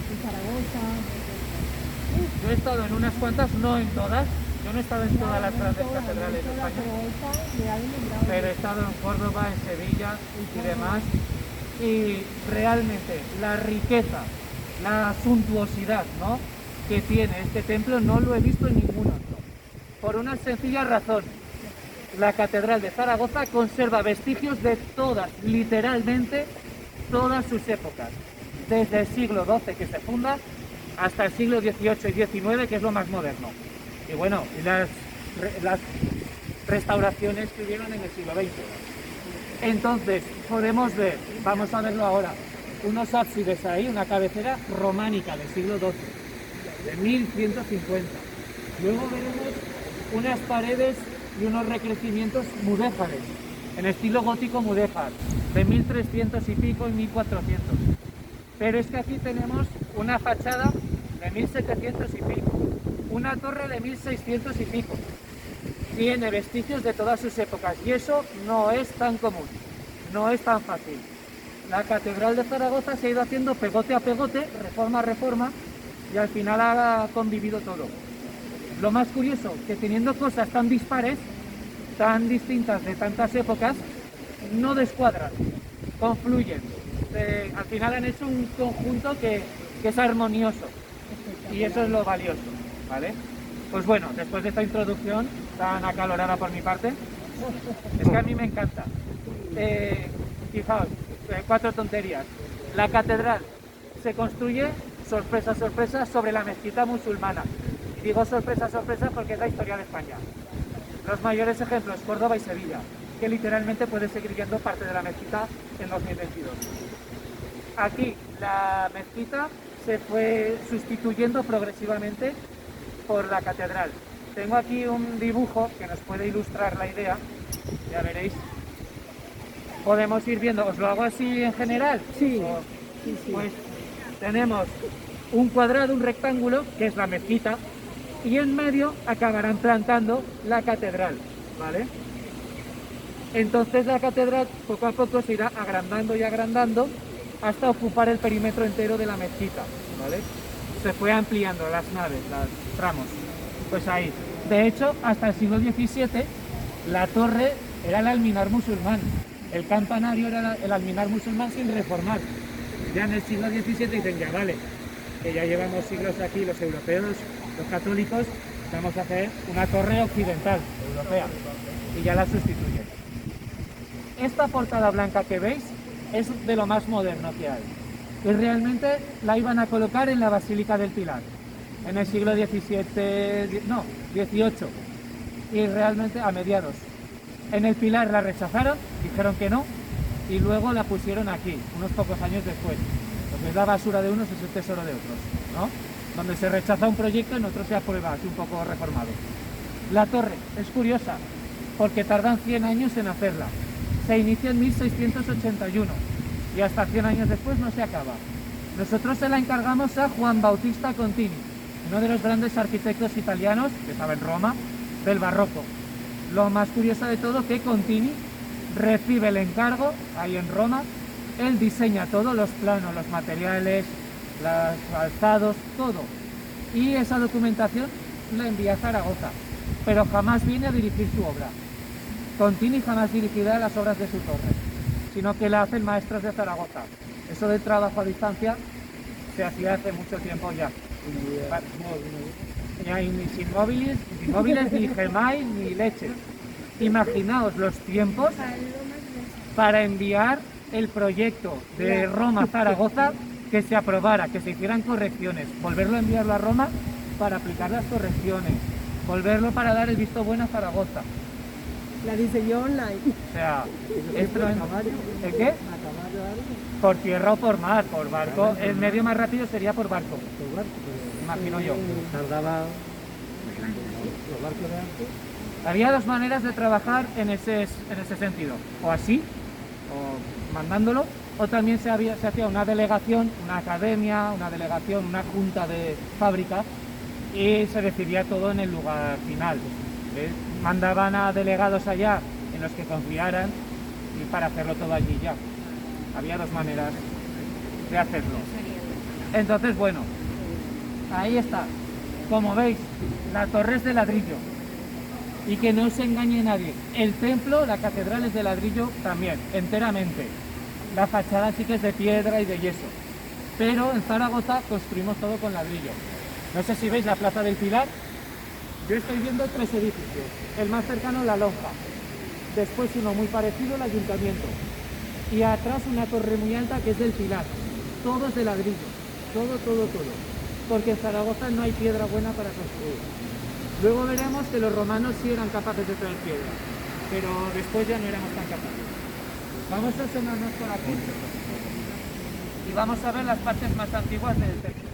en Zaragoza. Yo he estado en unas cuantas, no en todas. Yo no he estado en todas las grandes catedrales de España. Pero he estado en Córdoba, en Sevilla y demás. Y realmente la riqueza, la suntuosidad, ¿no?, que tiene este templo no lo he visto en ningún otro. Por una sencilla razón, la Catedral de Zaragoza conserva vestigios de todas, literalmente, todas sus épocas. Desde el siglo XII que se funda hasta el siglo XVIII y XIX, que es lo más moderno. Y bueno, las restauraciones que hubieron en el siglo XX. Entonces, podemos ver, vamos a verlo ahora, unos ábsides ahí, una cabecera románica del siglo XII, de 1150. Luego veremos unas paredes y unos recrecimientos mudéjares, en estilo gótico mudéjar, de 1300 y pico y 1400. Pero es que aquí tenemos una fachada de 1700 y pico, una torre de 1600 y pico. Tiene vestigios de todas sus épocas y eso no es tan común, no es tan fácil. La Catedral de Zaragoza se ha ido haciendo pegote a pegote, reforma a reforma, y al final ha convivido todo. Lo más curioso, que teniendo cosas tan dispares, tan distintas de tantas épocas, no descuadran, confluyen. Al final han hecho un conjunto que es armonioso y eso es lo valioso, ¿vale? Pues bueno, después de esta introducción tan acalorada por mi parte, Es que a mí me encanta. Fijaos, 4 tonterías. La catedral se construye, sorpresa, sorpresa, sobre la mezquita musulmana. Y digo sorpresa, sorpresa porque es la historia de España. Los mayores ejemplos, Córdoba y Sevilla, que literalmente puede seguir viendo parte de la mezquita en 2022. Aquí la mezquita se fue sustituyendo progresivamente por la catedral. Tengo aquí un dibujo que nos puede ilustrar la idea, ya veréis. Podemos ir viendo, ¿os lo hago así en general? Sí, sí. Pues tenemos un cuadrado, un rectángulo, que es la mezquita, y en medio acabarán plantando la catedral, ¿vale? Entonces la catedral poco a poco se irá agrandando y agrandando hasta ocupar el perímetro entero de la mezquita, ¿vale? Se fue ampliando las naves, los tramos, pues ahí. De hecho, hasta el siglo XVII, la torre era el alminar musulmán, el campanario era el alminar musulmán sin reformar. Ya en el siglo XVII dicen, ya vale, que ya llevamos siglos aquí los europeos, los católicos, vamos a hacer una torre occidental, europea, y ya la sustituyen. Esta portada blanca que veis es de lo más moderno que hay. Y realmente la iban a colocar en la Basílica del Pilar, en el siglo XVII, no, XVIII, y realmente a mediados. En el Pilar la rechazaron, dijeron que no, y luego la pusieron aquí, unos pocos años después. Lo que es la basura de unos es el tesoro de otros, ¿no? Donde se rechaza un proyecto, en otro se aprueba, así un poco reformado. La torre es curiosa, porque tardan 100 años en hacerla. Se inicia en 1681 y hasta 100 años después no se acaba. Nosotros se la encargamos a Juan Bautista Contini, uno de los grandes arquitectos italianos, que estaba en Roma, del barroco. Lo más curioso de todo que Contini recibe el encargo ahí en Roma, él diseña todo, los planos, los materiales, los alzados, todo. Y esa documentación la envía a Zaragoza, pero jamás viene a dirigir su obra. Contini jamás dirigirá las obras de su torre, sino que la hacen maestros de Zaragoza. Eso del trabajo a distancia se hacía hace mucho tiempo ya. Ni sin móviles, ni Gmail, ni leche. Imaginaos los tiempos para enviar el proyecto de Roma a Zaragoza, que se aprobara, que se hicieran correcciones, volverlo a enviarlo a Roma para aplicar las correcciones, volverlo para dar el visto bueno a Zaragoza. La diseñó online. O sea, esto es... ¿El qué? Por tierra o por mar, por barco. El medio más rápido sería por barco. Imagino yo. Tardaba los barcos de antes. Había dos maneras de trabajar en ese sentido. O así, o mandándolo, o también se hacía una delegación, una academia, una delegación, una junta de fábrica, y se decidía todo en el lugar final. Mandaban a delegados allá en los que confiaran y para hacerlo todo allí ya. Había dos maneras de hacerlo. Entonces, bueno, ahí está. Como veis, la torre es de ladrillo. Y que no se engañe nadie. El templo, la catedral es de ladrillo también, enteramente. La fachada sí que es de piedra y de yeso. Pero en Zaragoza construimos todo con ladrillo. No sé si veis la Plaza del Pilar. Yo estoy viendo 3 edificios. El más cercano, la Lonja. Después uno muy parecido, el Ayuntamiento. Y atrás una torre muy alta que es del Pilar. Todo es de ladrillo. Todo. Porque en Zaragoza no hay piedra buena para construir. Luego veremos que los romanos sí eran capaces de traer piedra. Pero después ya no éramos tan capaces. Vamos a asomarnos por aquí. Y vamos a ver las partes más antiguas del templo.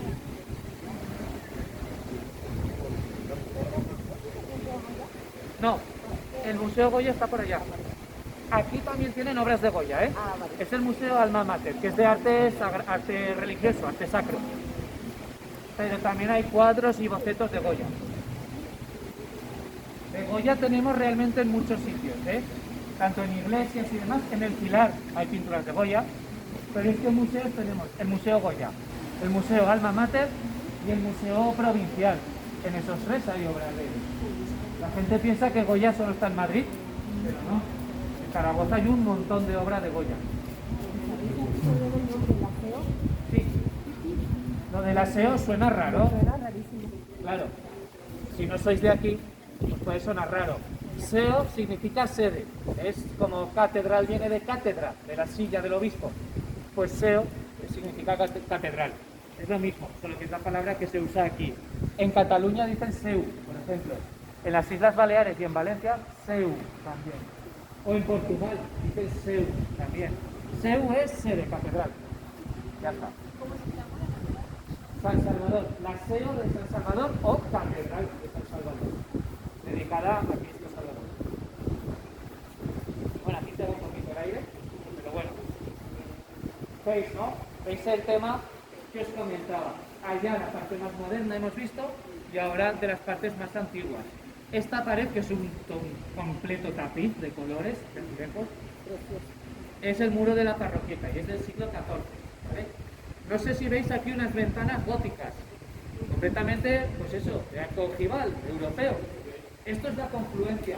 No, el Museo Goya está por allá. Aquí también tienen obras de Goya, ¿eh? Vale. Es el Museo Alma Mater, que es de arte religioso, arte sacro. Pero también hay cuadros y bocetos de Goya. De Goya tenemos realmente en muchos sitios, ¿eh? Tanto en iglesias y demás. En el Pilar hay pinturas de Goya. Pero es que museos tenemos el Museo Goya, el Museo Alma Mater y el Museo Provincial. En esos 3 hay obras de él. La gente piensa que Goya solo está en Madrid, pero no. En Zaragoza hay un montón de obras de Goya. Sí. Lo del aseo suena raro. Suena rarísimo. Claro. Si no sois de aquí, os puede sonar raro. Seo significa sede, es como catedral viene de cátedra, de la silla del obispo, pues seo significa catedral, es lo mismo, solo que es la palabra que se usa aquí. En Cataluña dicen seu, por ejemplo, en las Islas Baleares y en Valencia, seu también, o en Portugal dicen seu también. Seu es sede, catedral, ya está. San Salvador, la SEO de San Salvador o Catedral de San Salvador, dedicada a Cristo Salvador. Bueno, aquí tengo un poquito el aire, pero bueno. ¿Veis, no? ¿Veis el tema que os comentaba? Allá la parte más moderna hemos visto y ahora de las partes más antiguas. Esta pared, que es un completo tapiz de colores, de azulejos, es el muro de la parroquieta y es del siglo XIV, ¿vale? No sé si veis aquí unas ventanas góticas, completamente, pues eso, de arco ojival, europeo. Esto es la confluencia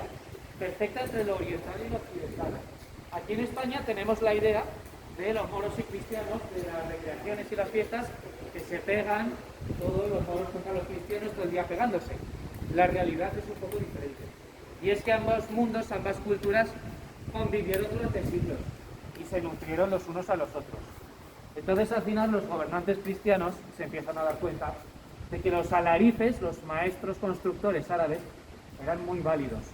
perfecta entre lo oriental y lo occidental. Aquí en España tenemos la idea de los moros y cristianos, de las recreaciones y las fiestas, que se pegan, todos los moros contra los cristianos todo el día pegándose. La realidad es un poco diferente. Y es que ambos mundos, ambas culturas, convivieron durante siglos y se nutrieron los unos a los otros. Entonces al final los gobernantes cristianos se empiezan a dar cuenta de que los alarifes, los maestros constructores árabes, eran muy válidos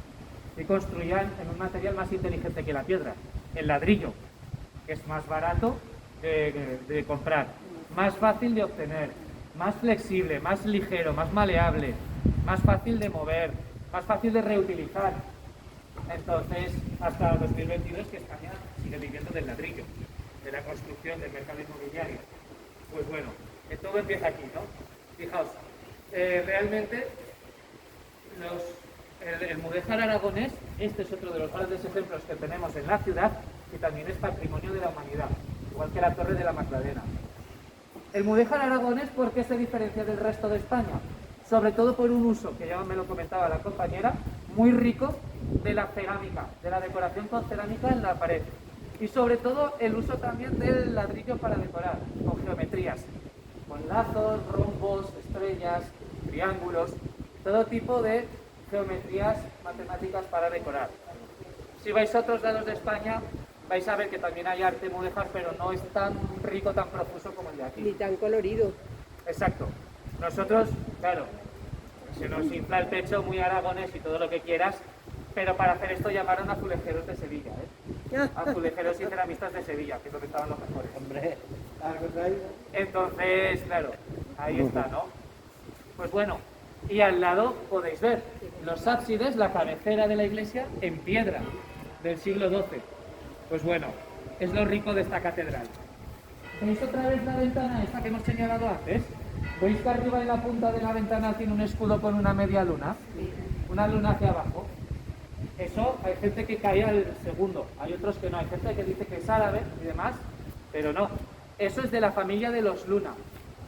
y construían en un material más inteligente que la piedra, el ladrillo, que es más barato de comprar, más fácil de obtener, más flexible, más ligero, más maleable, más fácil de mover, más fácil de reutilizar. Entonces, hasta 2022 que España sigue viviendo del ladrillo, de la construcción, del mercado inmobiliario. Pues bueno, todo empieza aquí, ¿no? Fijaos, realmente el mudéjar aragonés, este es otro de los grandes ejemplos que tenemos en la ciudad y también es patrimonio de la humanidad, igual que la Torre de la Magdalena. El mudéjar aragonés, ¿por qué se diferencia del resto de España? Sobre todo por un uso, que ya me lo comentaba la compañera, muy rico de la cerámica, de la decoración con cerámica en la pared. Y sobre todo el uso también del ladrillo para decorar, con geometrías, con lazos, rombos, estrellas, triángulos, todo tipo de geometrías matemáticas para decorar. Si vais a otros lados de España, vais a ver que también hay arte mudéjar, pero no es tan rico, tan profuso como el de aquí. Ni tan colorido. Exacto. Nosotros, claro, se nos infla el pecho muy aragonés y todo lo que quieras, pero para hacer esto llamaron azulejeros de Sevilla, ¿eh? Azulejeros y ceramistas de Sevilla, que es donde estaban los mejores. Hombre, algo traído. Entonces, claro, ahí está, ¿no? Pues bueno, y al lado podéis ver los ábsides, la cabecera de la iglesia en piedra del siglo XII. Pues bueno, es lo rico de esta catedral. ¿Veis otra vez la ventana esta que hemos señalado antes? ¿Veis que arriba en la punta de la ventana tiene un escudo con una media luna? Una luna hacia abajo. Eso hay gente que cae al segundo, hay otros que no, hay gente que dice que es árabe y demás, pero no. Eso es de la familia de los Luna.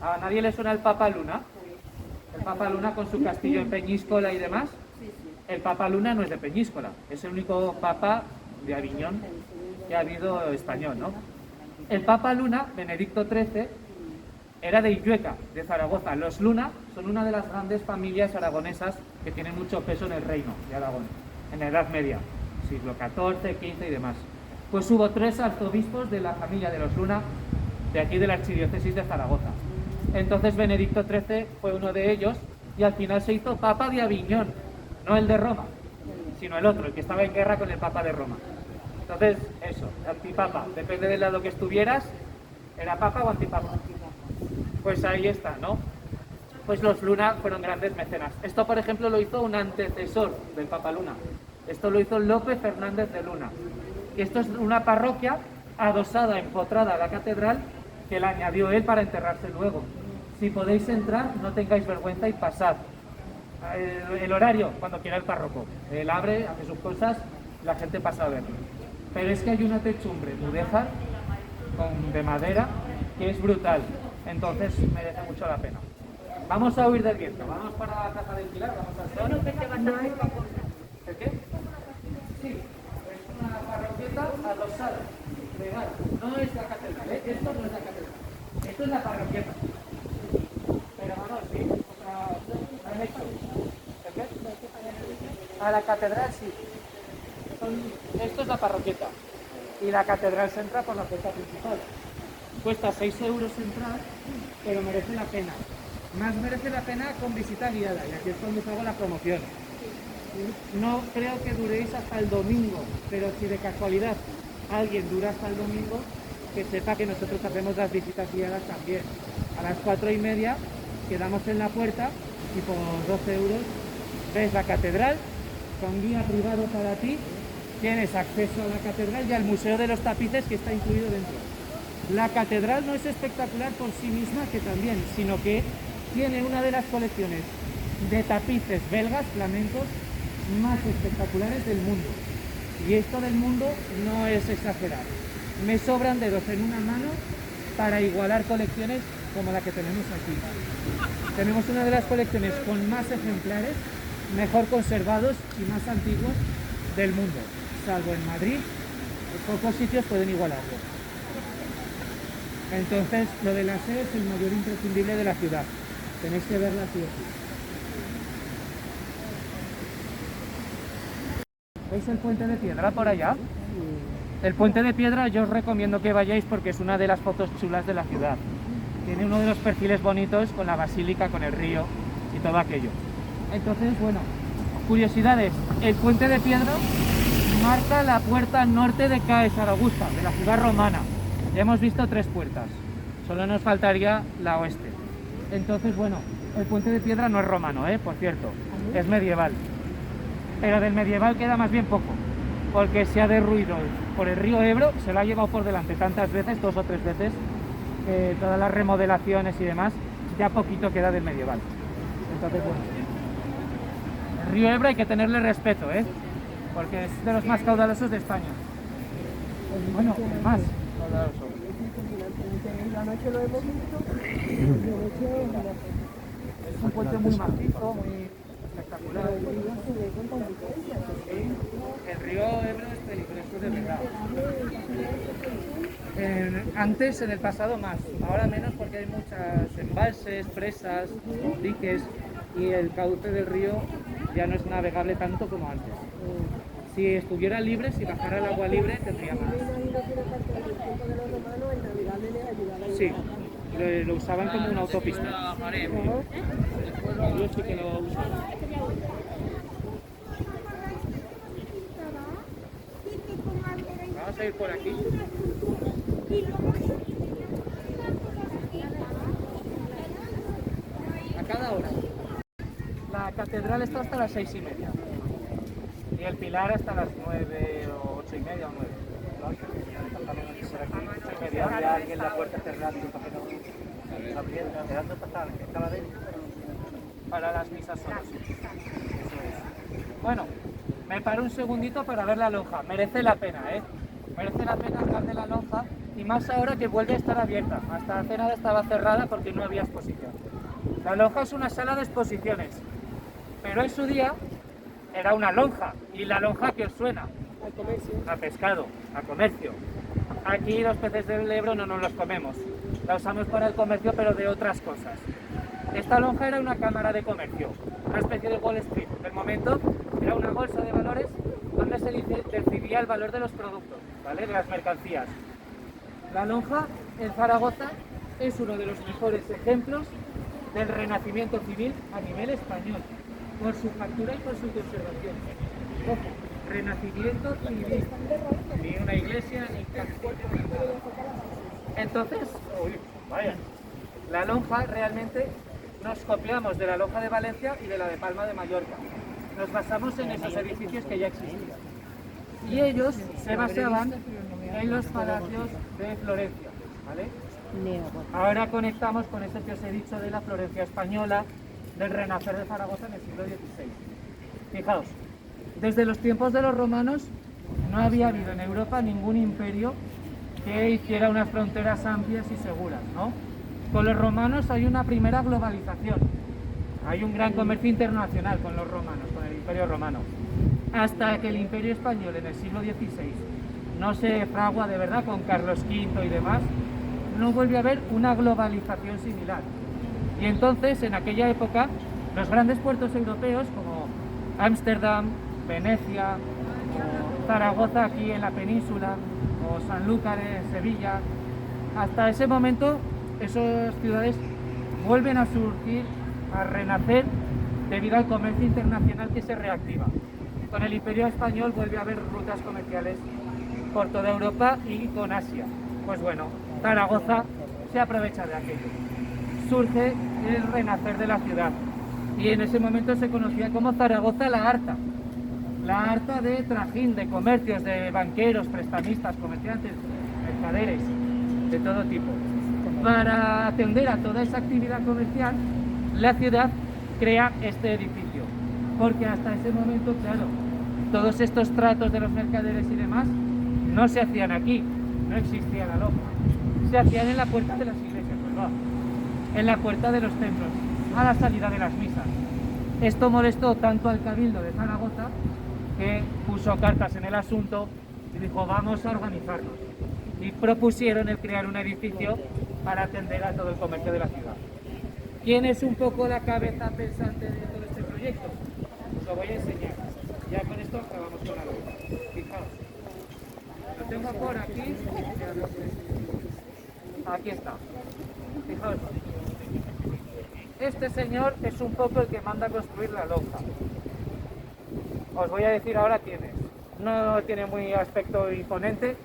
¿A nadie le suena el Papa Luna? El Papa Luna con su castillo en Peñíscola y demás. El Papa Luna no es de Peñíscola, es el único papa de Aviñón que ha habido español, ¿no? El Papa Luna, Benedicto XIII, era de Illueca, de Zaragoza. Los Luna son una de las grandes familias aragonesas que tienen mucho peso en el reino de Aragón, en la Edad Media, siglo XIV, XV y demás. Pues hubo 3 arzobispos de la familia de los Luna, de aquí de la archidiócesis de Zaragoza. Entonces Benedicto XIII fue uno de ellos y al final se hizo Papa de Aviñón, no el de Roma, sino el otro, el que estaba en guerra con el Papa de Roma. Entonces, eso, antipapa, depende del lado que estuvieras, ¿era papa o antipapa? Pues ahí está, ¿no? Pues los Luna fueron grandes mecenas. Esto, por ejemplo, lo hizo un antecesor del Papa Luna. Esto lo hizo Lope Fernández de Luna. Y esto es una parroquia adosada, empotrada a la catedral, que la añadió él para enterrarse luego. Si podéis entrar, no tengáis vergüenza y pasad. El horario, cuando quiera el párroco. Él abre, hace sus cosas, la gente pasa a verlo. Pero es que hay una techumbre mudéjar de madera que es brutal. Entonces merece mucho la pena. Vamos a huir del viento, vamos para la casa del Pilar, vamos al sol. ¿El qué? Sí, es una parroquieta adosada, legal. No es la catedral, ¿eh? Esto no es la catedral. Esto es la parroquieta. Pero vamos, sí, han hecho. ¿El qué? A la catedral sí. Esto es la parroqueta y la catedral se entra por la puerta principal. Cuesta 6 euros entrar, pero merece la pena. Más merece la pena con visita guiada, y aquí es cuando os hago la promoción. No creo que duréis hasta el domingo, pero si de casualidad alguien dura hasta el domingo, que sepa que nosotros hacemos las visitas guiadas también. A las 4:30 quedamos en la puerta y por 12 euros ves la catedral con guía privado para ti, tienes acceso a la catedral y al Museo de los Tapices, que está incluido dentro. La catedral no es espectacular por sí misma, que también, sino que tiene una de las colecciones de tapices belgas flamencos más espectaculares del mundo. Y esto del mundo no es exagerar. Me sobran dedos en una mano para igualar colecciones como la que tenemos aquí. Tenemos una de las colecciones con más ejemplares, mejor conservados y más antiguos del mundo. Salvo en Madrid, pocos sitios pueden igualarlo. Entonces, lo de la SE es el mayor imprescindible de la ciudad. Tenéis que verla sí o sí. ¿Veis el puente de piedra por allá? El puente de piedra yo os recomiendo que vayáis porque es una de las fotos chulas de la ciudad. Tiene uno de los perfiles bonitos con la basílica, con el río y todo aquello. Entonces, bueno, curiosidades. El puente de piedra marca la puerta norte de Cae Saraugusta, de la ciudad romana. Ya hemos visto 3 puertas, solo nos faltaría la oeste. Entonces, bueno, el puente de piedra no es romano, por cierto, es medieval. Pero del medieval queda más bien poco, porque se ha derruido por el río Ebro, se lo ha llevado por delante tantas veces, 2 o 3 veces, todas las remodelaciones y demás, ya poquito queda del medieval. Entonces, bueno, el río Ebro hay que tenerle respeto, porque es de los más caudalosos de España. Bueno, el más caudaloso. La noche lo hemos visto. Es un puente muy macizo, muy espectacular. El río Ebro es peligroso de verdad. Antes, en el pasado más, ahora menos porque hay muchas embalses, presas, diques y el cauce del río ya no es navegable tanto como antes. Si estuviera libre, si bajara el agua libre, tendría más. Sí, lo usaban como una autopista. Yo sí que lo usaba. Vamos a ir por aquí. A cada hora. La catedral está hasta las 6:30. Y el pilar hasta las 9 o 8:30 o 9. Ya alguien la puerta cerrada para las misas solas. Bueno, me paro un segundito para ver la lonja. Merece la pena, merece la pena hablar de la lonja, y más ahora que vuelve a estar abierta. Hasta hace nada estaba cerrada porque no había exposición. La lonja es una sala de exposiciones, pero en su día era una lonja. ¿Y la lonja qué os suena? Al comercio. A pescado, a comercio. Aquí los peces del Ebro no nos los comemos, la usamos para el comercio, pero de otras cosas. Esta lonja era una cámara de comercio, una especie de Wall Street. Del momento era una bolsa de valores donde se decidía el valor de los productos, ¿vale? De las mercancías. La lonja en Zaragoza es uno de los mejores ejemplos del renacimiento civil a nivel español, por su factura y por su conservación. Ojo, renacimiento civil, ni una iglesia ni castillo. Entonces, la lonja realmente nos copiamos de la lonja de Valencia y de la de Palma de Mallorca. Nos basamos en esos edificios que ya existían. Y ellos se basaban en los palacios de Florencia, ¿vale? Ahora conectamos con esto que os he dicho de la Florencia española, del renacer de Zaragoza en el siglo XVI. Fijaos, desde los tiempos de los romanos no había habido en Europa ningún imperio que hiciera unas fronteras amplias y seguras, ¿no? Con los romanos hay una primera globalización, hay un gran comercio internacional con los romanos, con el imperio romano, hasta que el imperio español en el siglo XVI no se fragua de verdad con Carlos V y demás, no vuelve a haber una globalización similar. Y entonces, en aquella época, los grandes puertos europeos como Ámsterdam, Venecia, Zaragoza aquí en la península, o Sanlúcar en Sevilla. Hasta ese momento esas ciudades vuelven a surgir, a renacer debido al comercio internacional que se reactiva. Con el Imperio Español vuelve a haber rutas comerciales por toda Europa y con Asia. Pues bueno, Zaragoza se aprovecha de aquello. Surge el renacer de la ciudad y en ese momento se conocía como Zaragoza la Arta. La Arta de trajín, de comercios, de banqueros, prestamistas, comerciantes, mercaderes, de todo tipo. Para atender a toda esa actividad comercial, la ciudad crea este edificio, porque hasta ese momento, claro, todos estos tratos de los mercaderes y demás no se hacían aquí, no existía la loja, se hacían en la puerta de las iglesias, ¿verdad? En la puerta de los templos, a la salida de las misas. Esto molestó tanto al Cabildo de Zaragoza que puso cartas en el asunto y dijo vamos a organizarnos, y propusieron el crear un edificio para atender a todo el comercio de la ciudad. ¿Quién es un poco la cabeza pensante de todo este proyecto? Os lo voy a enseñar. Ya con esto acabamos con algo. Fijaos. Lo tengo por aquí. Aquí está. Fijaos. Este señor es un poco el que manda a construir la lonja. Os voy a decir ahora quién es. No tiene muy aspecto imponente.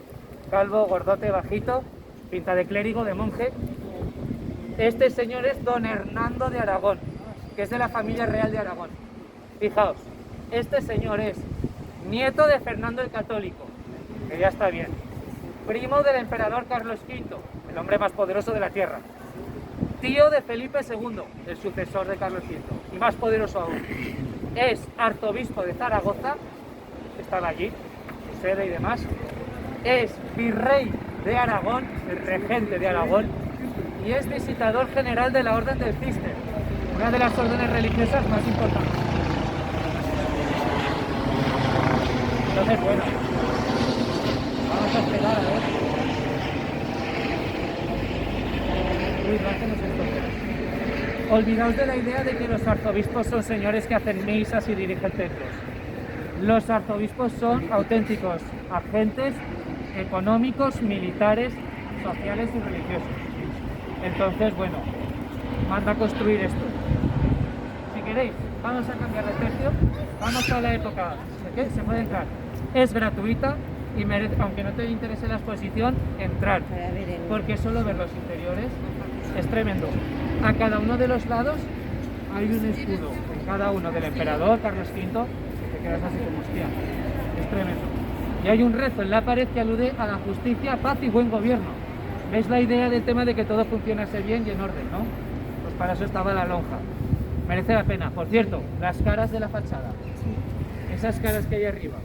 Calvo, gordote, bajito. Pinta de clérigo, de monje. Este señor es don Hernando de Aragón, que es de la familia real de Aragón. Fijaos, este señor es nieto de Fernando el Católico, que ya está bien, primo del emperador Carlos V, el hombre más poderoso de la tierra, tío de Felipe II, el sucesor de Carlos V, y más poderoso aún. Es arzobispo de Zaragoza, estaba allí, su sede y demás. Es virrey de Aragón, el regente de Aragón, y es visitador general de la Orden del Císter, una de las órdenes religiosas más importantes. Entonces, bueno, vamos a esperar a ver. Uy, no hacemos esto. Olvidaos de la idea de que los arzobispos son señores que hacen misas y dirigen templos. Los arzobispos son auténticos agentes económicos, militares, sociales y religiosos. Entonces, bueno, manda a construir esto. Si queréis, vamos a cambiar de tercio. Vamos a la época de que se puede entrar. Es gratuita y merece, aunque no te interese la exposición, entrar. Porque solo ver los interiores es tremendo. A cada uno de los lados hay un escudo. En cada uno del emperador Carlos V, que te quedas así como hostia. Es tremendo. Y hay un rezo en la pared que alude a la justicia, paz y buen gobierno. ¿Veis la idea del tema de que todo funcionase bien y en orden, no? Pues para eso estaba la lonja. Merece la pena. Por cierto, las caras de la fachada, esas caras que hay arriba,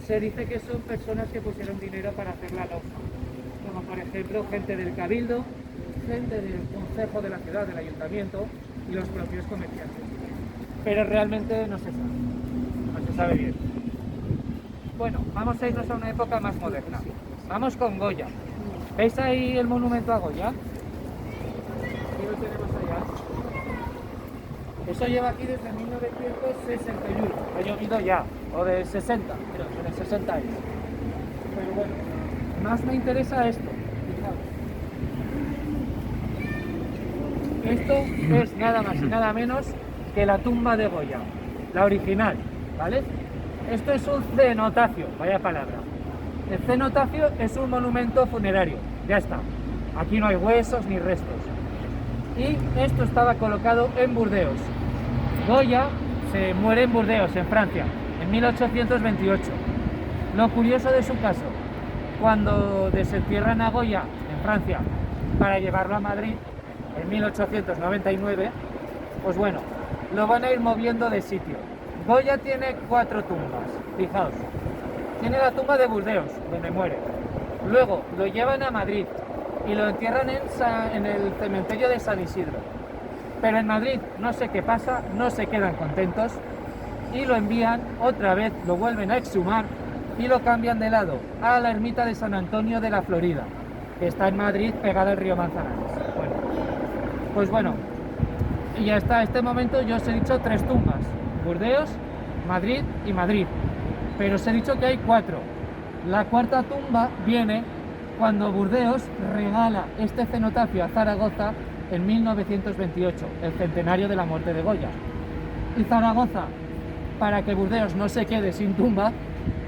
se dice que son personas que pusieron dinero para hacer la lonja. Como por ejemplo gente del Cabildo, gente del Consejo de la Ciudad, del Ayuntamiento y los propios comerciantes. Pero realmente no se sabe. No se sabe bien. Bueno, vamos a irnos a una época más moderna. Vamos con Goya. ¿Veis ahí el monumento a Goya? Aquí lo tenemos allá. Eso lleva aquí desde 1961. Ha llovido ya, o de 60, creo, de 60 años. Pero bueno, más me interesa esto. Fijaos. Esto es nada más y nada menos que la tumba de Goya, la original, ¿vale? Esto es un cenotafio, vaya palabra. El cenotafio es un monumento funerario, ya está. Aquí no hay huesos ni restos. Y esto estaba colocado en Burdeos. Goya se muere en Burdeos, en Francia, en 1828. Lo curioso de su caso, cuando desentierran a Goya en Francia para llevarlo a Madrid en 1899, pues bueno, lo van a ir moviendo de sitio. Goya tiene 4 tumbas, fijaos. Tiene la tumba de Burdeos, donde muere. Luego lo llevan a Madrid y lo entierran en el cementerio de San Isidro. Pero en Madrid no sé qué pasa, no se quedan contentos y lo envían otra vez, lo vuelven a exhumar y lo cambian de lado a la ermita de San Antonio de la Florida, que está en Madrid, pegada al río Manzanares. Bueno, pues bueno, y hasta este momento yo os he dicho 3 tumbas: Burdeos, Madrid y Madrid. pero os he dicho que hay 4. La cuarta tumba viene cuando Burdeos regala este cenotafio a Zaragoza en 1928, el centenario de la muerte de Goya. Y Zaragoza, para que Burdeos no se quede sin tumba,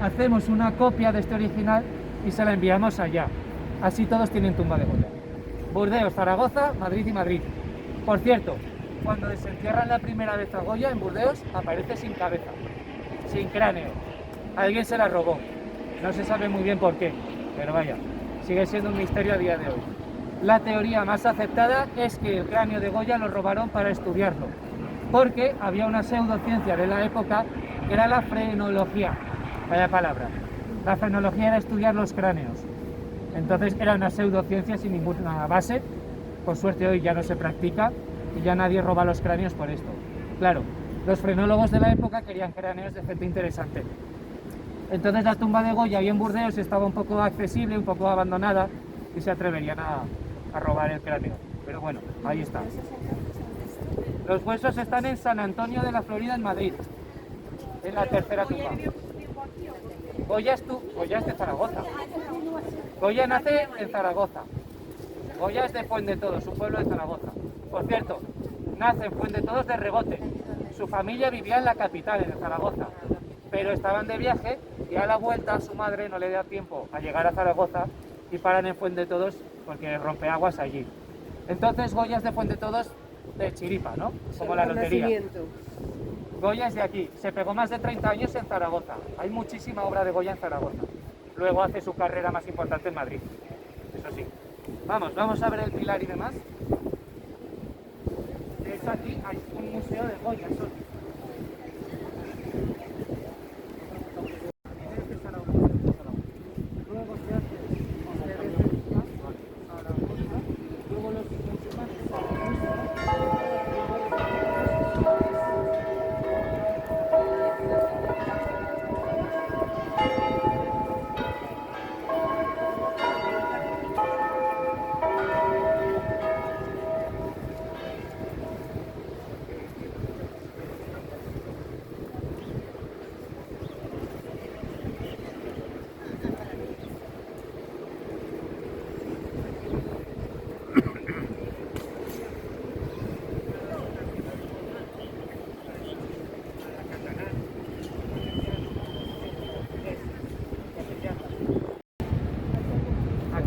hacemos una copia de este original y se la enviamos allá. Así todos tienen tumba de Goya. Burdeos, Zaragoza, Madrid y Madrid. Por cierto, cuando desentierran la primera vez a Goya en Burdeos, aparece sin cabeza, sin cráneo. Alguien se la robó. No se sabe muy bien por qué, pero vaya, sigue siendo un misterio a día de hoy. La teoría más aceptada es que el cráneo de Goya lo robaron para estudiarlo, porque había una pseudociencia de la época que era la frenología. Vaya palabra. La frenología era estudiar los cráneos. Entonces era una pseudociencia sin ninguna base. Por suerte hoy ya no se practica y ya nadie roba los cráneos por esto. Claro, los frenólogos de la época querían cráneos de gente interesante. Entonces la tumba de Goya ahí en Burdeos estaba un poco accesible, un poco abandonada y se atreverían a robar el cráneo. Pero bueno, ahí está. Los huesos están en San Antonio de la Florida, en Madrid, en la tercera tumba. Goya es de Zaragoza. Goya nace en Zaragoza. Goya es de Fuendetodos, un pueblo de Zaragoza. Por cierto, nace en Fuendetodos de rebote. Su familia vivía en la capital, en Zaragoza, pero estaban de viaje y a la vuelta su madre no le da tiempo a llegar a Zaragoza y paran en Fuendetodos porque rompe aguas allí. Entonces Goya es de Fuendetodos de chiripa, ¿no? Como la lotería. Goya es de aquí, se pegó más de 30 años en Zaragoza. Hay muchísima obra de Goya en Zaragoza. Luego hace su carrera más importante en Madrid. Eso sí. Vamos a ver el pilar y demás. Es aquí, hay un museo de Goya solo. Luego se hace luego los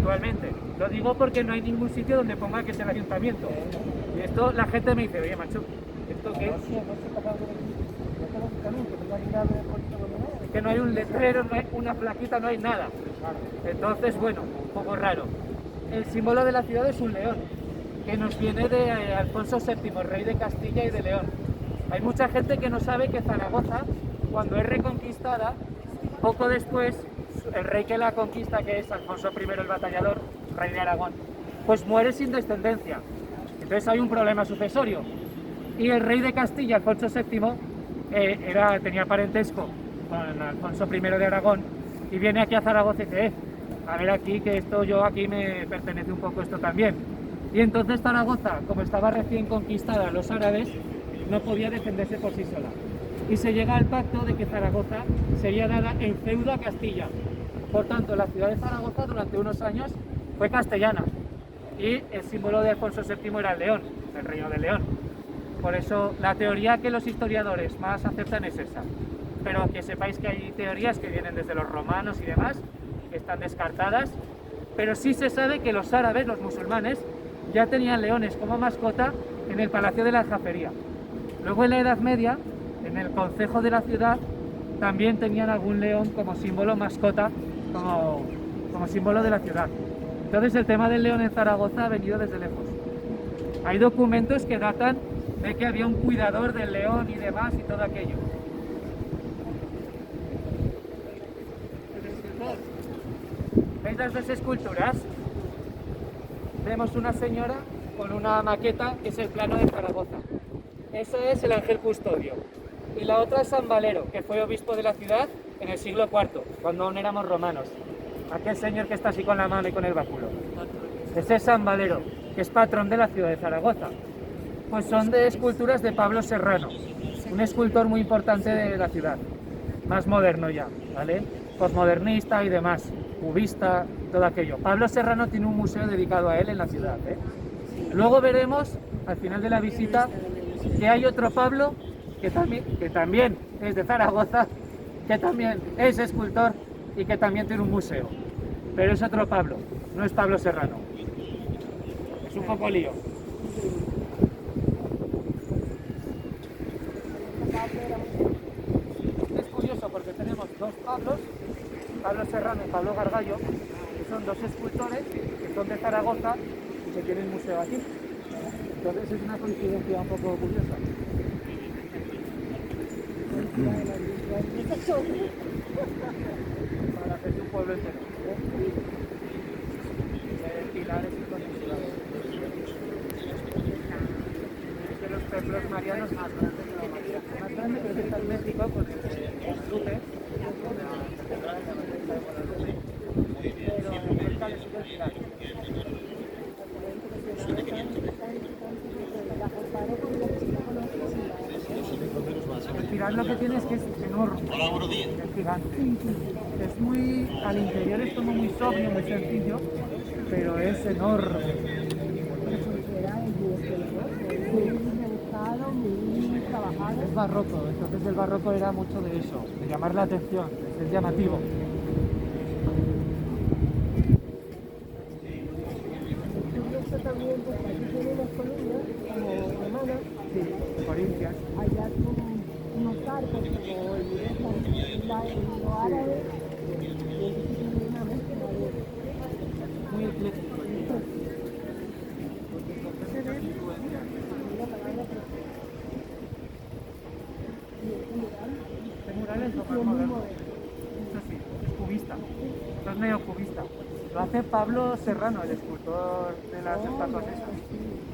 actualmente. Lo digo porque no hay ningún sitio donde ponga que es el ayuntamiento. Y esto la gente me dice, oye macho, ¿esto qué es? Es que no hay un letrero, no hay una plaquita, no hay nada. Entonces, bueno, un poco raro. El símbolo de la ciudad es un león, que nos viene de Alfonso VII, rey de Castilla y de León. Hay mucha gente que no sabe que Zaragoza, cuando es reconquistada, poco después, el rey que la conquista, que es Alfonso I el Batallador, rey de Aragón, pues muere sin descendencia. Entonces hay un problema sucesorio. Y el rey de Castilla, Alfonso VII, tenía parentesco con Alfonso I de Aragón, y viene aquí a Zaragoza y dice, a ver aquí, que aquí me pertenece un poco esto también. Y entonces Zaragoza, como estaba recién conquistada a los árabes, no podía defenderse por sí sola. Y se llega al pacto de que Zaragoza sería dada en feudo a Castilla. Por tanto, la ciudad de Zaragoza durante unos años fue castellana. Y el símbolo de Alfonso VII era el león, el reino del león. Por eso la teoría que los historiadores más aceptan es esa. Pero que sepáis que hay teorías que vienen desde los romanos y demás, que están descartadas. Pero sí se sabe que los árabes, los musulmanes, ya tenían leones como mascota en el Palacio de la Aljafería. Luego en la Edad Media, en el concejo de la ciudad, también tenían algún león como símbolo mascota, como símbolo de la ciudad. Entonces el tema del león en Zaragoza ha venido desde lejos. Hay documentos que datan de que había un cuidador del león y demás y todo aquello. ¿Veis las dos esculturas? Vemos una señora con una maqueta que es el plano de Zaragoza. Ese es el ángel custodio. Y la otra es San Valero, que fue obispo de la ciudad en el siglo IV, cuando aún éramos romanos. Aquel señor que está así con la mano y con el báculo. Ese es San Valero, que es patrón de la ciudad de Zaragoza. Pues son de esculturas de Pablo Serrano, un escultor muy importante de la ciudad. más moderno ya, ¿vale? Posmodernista y demás, cubista, todo aquello. Pablo Serrano tiene un museo dedicado a él en la ciudad, ¿eh? Luego veremos, al final de la visita, que hay otro Pablo que también es de Zaragoza, que también es escultor y que también tiene un museo. Pero es otro Pablo, no es Pablo Serrano. Es un poco lío. Es curioso porque tenemos dos Pablos, Pablo Serrano y Pablo Gargallo, que son dos escultores que son de Zaragoza y que tienen museo aquí. Entonces es una coincidencia un poco curiosa. Para hacer un pueblo entero. Pilares y condiciones. Es de los templos marianos más grandes de la humanidad. Más grande creo que está en México con el de Guadalupe, la catedral de la Basílica de Guadalupe, pero en América le sigue el pilar. El pilar lo que tiene es que es enorme, es gigante. Es muy, al interior es como muy sobrio, muy sencillo, pero es enorme. Es barroco, entonces el barroco era mucho de eso, de llamar la atención, de ser llamativo. También, pues aquí tiene unas columnas como romanas, Corintias. allá unos arcos como el lo árabe, y entonces tiene una mezcla de Muy ecléctico. Este mural es lo más moderno. Eso sí, es cubista. Esto es neocubista. Lo hace Pablo Serrano, el escultor de las estatuas esas.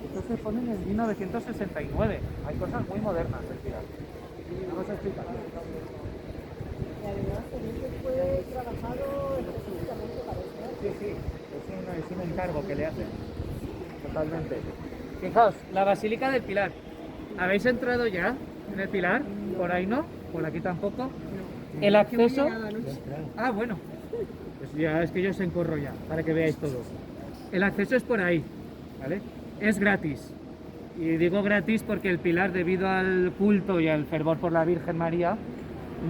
Esto se pone en 1969. Hay cosas muy modernas del pilar. Vamos a explicar. y además también fue trabajado específicamente para eso. Sí, es un encargo que le hacen. Totalmente. Fijaos, la Basílica del Pilar. ¿Habéis entrado ya en el Pilar? Por ahí no, por aquí tampoco. El acceso... Ah, bueno. Pues ya es que yo os encorro ya, para que veáis todo. El acceso es por ahí, ¿vale? Es gratis. Y digo gratis porque el Pilar, debido al culto y al fervor por la Virgen María,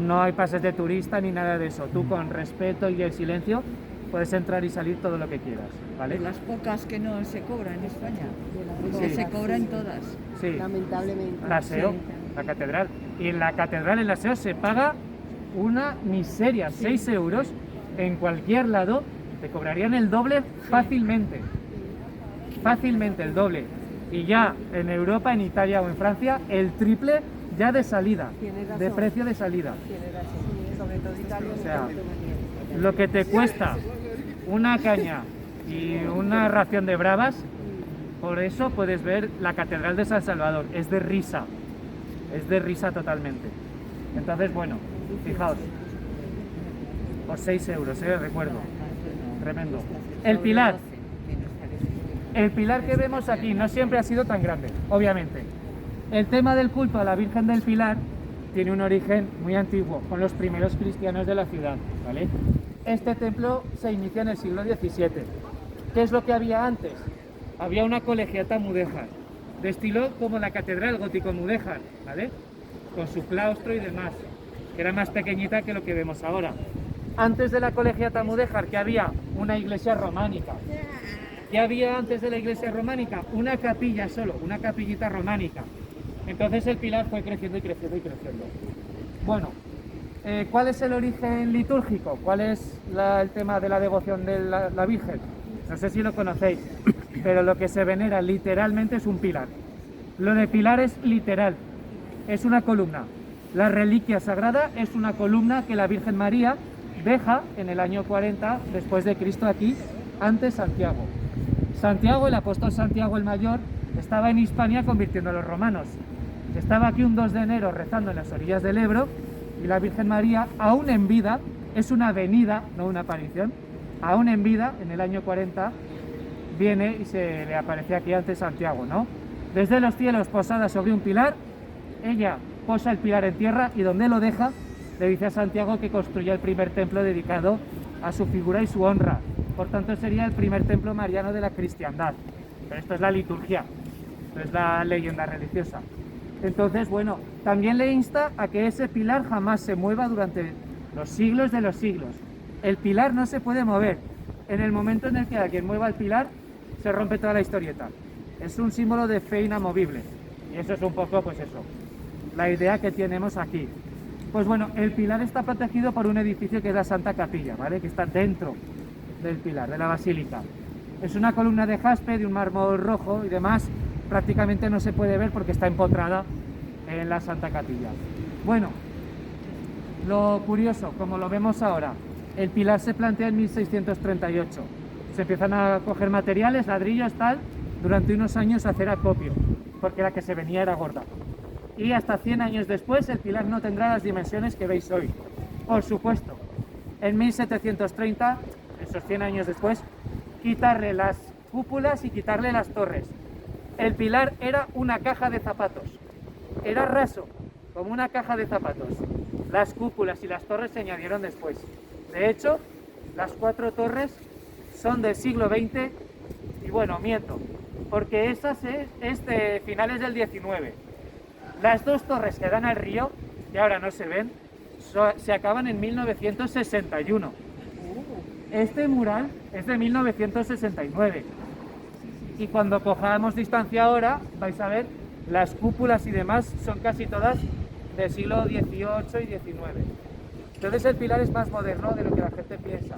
no hay pases de turista ni nada de eso. Tú, con respeto y el silencio, puedes entrar y salir todo lo que quieras, ¿vale? Las pocas que no se cobran en España, porque Sí. se cobran todas. Sí. Lamentablemente. La SEO, la catedral. Y en la catedral, en la SEO, se paga una miseria, 6 euros en cualquier lado. Te cobrarían el doble fácilmente. Fácilmente el doble. Y ya en Europa, en Italia o en Francia, el triple ya de salida. Tienes razón. De precio de salida. Tiene razón, sobre todo Italia. O sea, lo que te cuesta una caña y una ración de bravas, por eso puedes ver la Catedral de San Salvador. Es de risa totalmente. Entonces, bueno, fijaos, por 6 euros, recuerdo, tremendo. El Pilar que vemos aquí no siempre ha sido tan grande, obviamente. El tema del culto a la Virgen del Pilar tiene un origen muy antiguo, con los primeros cristianos de la ciudad, ¿vale? Este templo se inicia en el siglo XVII. ¿Qué es lo que había antes? Había una colegiata mudéjar, de estilo como la catedral gótico mudéjar, ¿vale? Con su claustro y demás, que era más pequeñita que lo que vemos ahora. Antes de la colegiata mudéjar, que había una iglesia románica. ¿Qué había antes de la iglesia románica? Una capilla solo, una capillita románica. Entonces el pilar fue creciendo y creciendo y creciendo. Bueno, ¿cuál es el origen litúrgico? ¿Cuál es el tema de la devoción de la Virgen? No sé si lo conocéis, pero lo que se venera literalmente es un pilar. Lo de pilar es literal, es una columna. La reliquia sagrada es una columna que la Virgen María deja en el año 40 después de Cristo aquí, ante Santiago. Santiago, el apóstol Santiago el Mayor, estaba en Hispania convirtiendo a los romanos. Estaba aquí un 2 de enero rezando en las orillas del Ebro y la Virgen María, aún en vida, es una venida, no una aparición, aún en vida, en el año 40, viene y se le aparece aquí ante Santiago, ¿no? Desde los cielos, posada sobre un pilar, ella posa el pilar en tierra y donde lo deja le dice a Santiago que construya el primer templo dedicado a su figura y su honra. Por tanto, sería el primer templo mariano de la cristiandad. Pero esto es la liturgia, esto es la leyenda religiosa. Entonces, bueno, también le insta a que ese pilar jamás se mueva durante los siglos de los siglos. El pilar no se puede mover. En el momento en el que alguien mueva el pilar, se rompe toda la historieta. Es un símbolo de fe inamovible. Y eso es un poco, pues eso, la idea que tenemos aquí. Pues bueno, el pilar está protegido por un edificio que es la Santa Capilla, ¿vale? Que está dentro del pilar, de la basílica. Es una columna de jaspe, de un mármol rojo y demás. Prácticamente no se puede ver porque está empotrada en la Santa Capilla. Bueno, lo curioso, como lo vemos ahora, el pilar se plantea en 1638. Se empiezan a coger materiales, ladrillos, tal, durante unos años a hacer acopio, porque la que se venía era gorda. Y hasta 100 años después el pilar no tendrá las dimensiones que veis hoy. Por supuesto, en 1730, esos 100 años después, quitarle las cúpulas y quitarle las torres. El pilar era una caja de zapatos, era raso, como una caja de zapatos. Las cúpulas y las torres se añadieron después. De hecho, las 4 torres son del siglo XX y bueno, miento, porque esas es de finales del 19. Las 2 torres que dan al río, que ahora no se ven, se acaban en 1961. Este mural es de 1969. Y cuando cojamos distancia ahora, vais a ver, las cúpulas y demás son casi todas del siglo XVIII y XIX. Entonces el pilar es más moderno de lo que la gente piensa.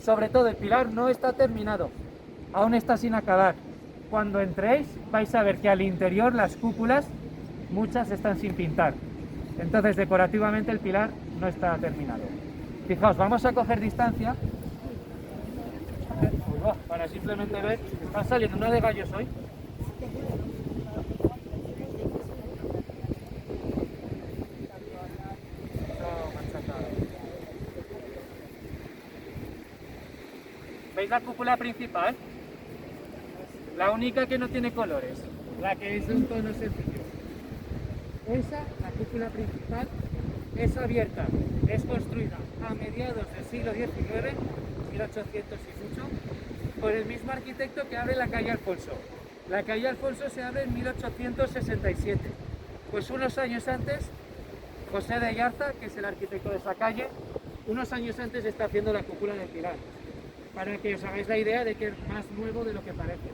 Sobre todo el pilar no está terminado, aún está sin acabar. Cuando entréis vais a ver que al interior las cúpulas, muchas están sin pintar. Entonces decorativamente el pilar no está terminado. Fijaos, vamos a coger distancia para simplemente ver. ¿Están saliendo una de gallos hoy? ¿Veis la cúpula principal? La única que no tiene colores, la que es de un tono sencillo. Esa, la cúpula principal, es abierta, es construida a mediados del siglo XIX, 1800 y mucho, por el mismo arquitecto que abre la calle Alfonso. La calle Alfonso se abre en 1867. Pues unos años antes, José de Ayarza, que es el arquitecto de esa calle, unos años antes está haciendo la cúpula del pilar. Para que os hagáis la idea de que es más nuevo de lo que parece.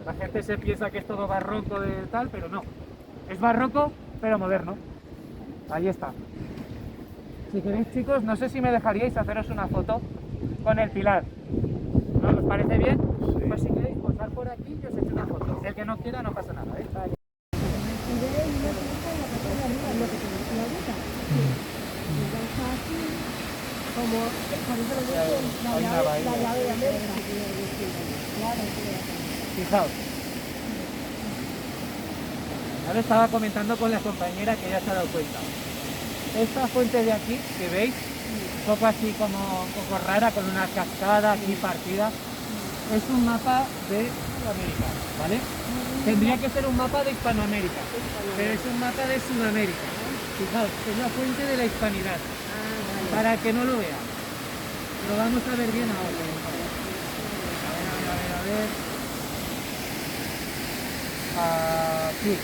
La gente se piensa que es todo barroco de tal, pero no. Es barroco, pero moderno. Ahí está. Si queréis, chicos, no sé si me dejaríais haceros una foto con el pilar. ¿No os parece bien? Sí. Pues si queréis posar por aquí, yo os echo una foto. El que no quiera, no pasa nada, ¿eh? Vale. Como por eso lo digo, la llave de América. Claro, Fijaos. Ahora estaba comentando con la compañera que ya se ha dado cuenta. Esta fuente de aquí, que veis, un poco así como un poco rara, con una cascada aquí partida, es un mapa de Sudamérica, ¿vale? Tendría que ser un mapa de Hispanoamérica, pero es un mapa de Sudamérica. Fijaos, es la fuente de la hispanidad. Para que no lo vea. Lo vamos a ver bien ahora. A ver. Aquí.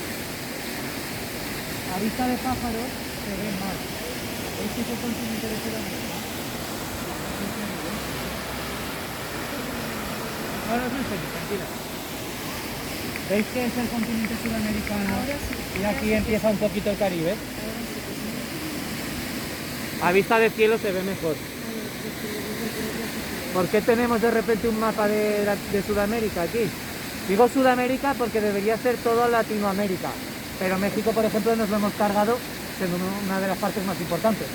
A vista de pájaro se ve más. Este es el continente de Sudamérica. Ahora os enseño, tranquila. ¿Veis que es el continente sudamericano? Y aquí empieza un poquito el Caribe. A vista de cielo se ve mejor. ¿Por qué tenemos de repente un mapa de Sudamérica aquí? Digo Sudamérica porque debería ser toda Latinoamérica, pero México, por ejemplo, nos lo hemos cargado siendo una de las partes más importantes.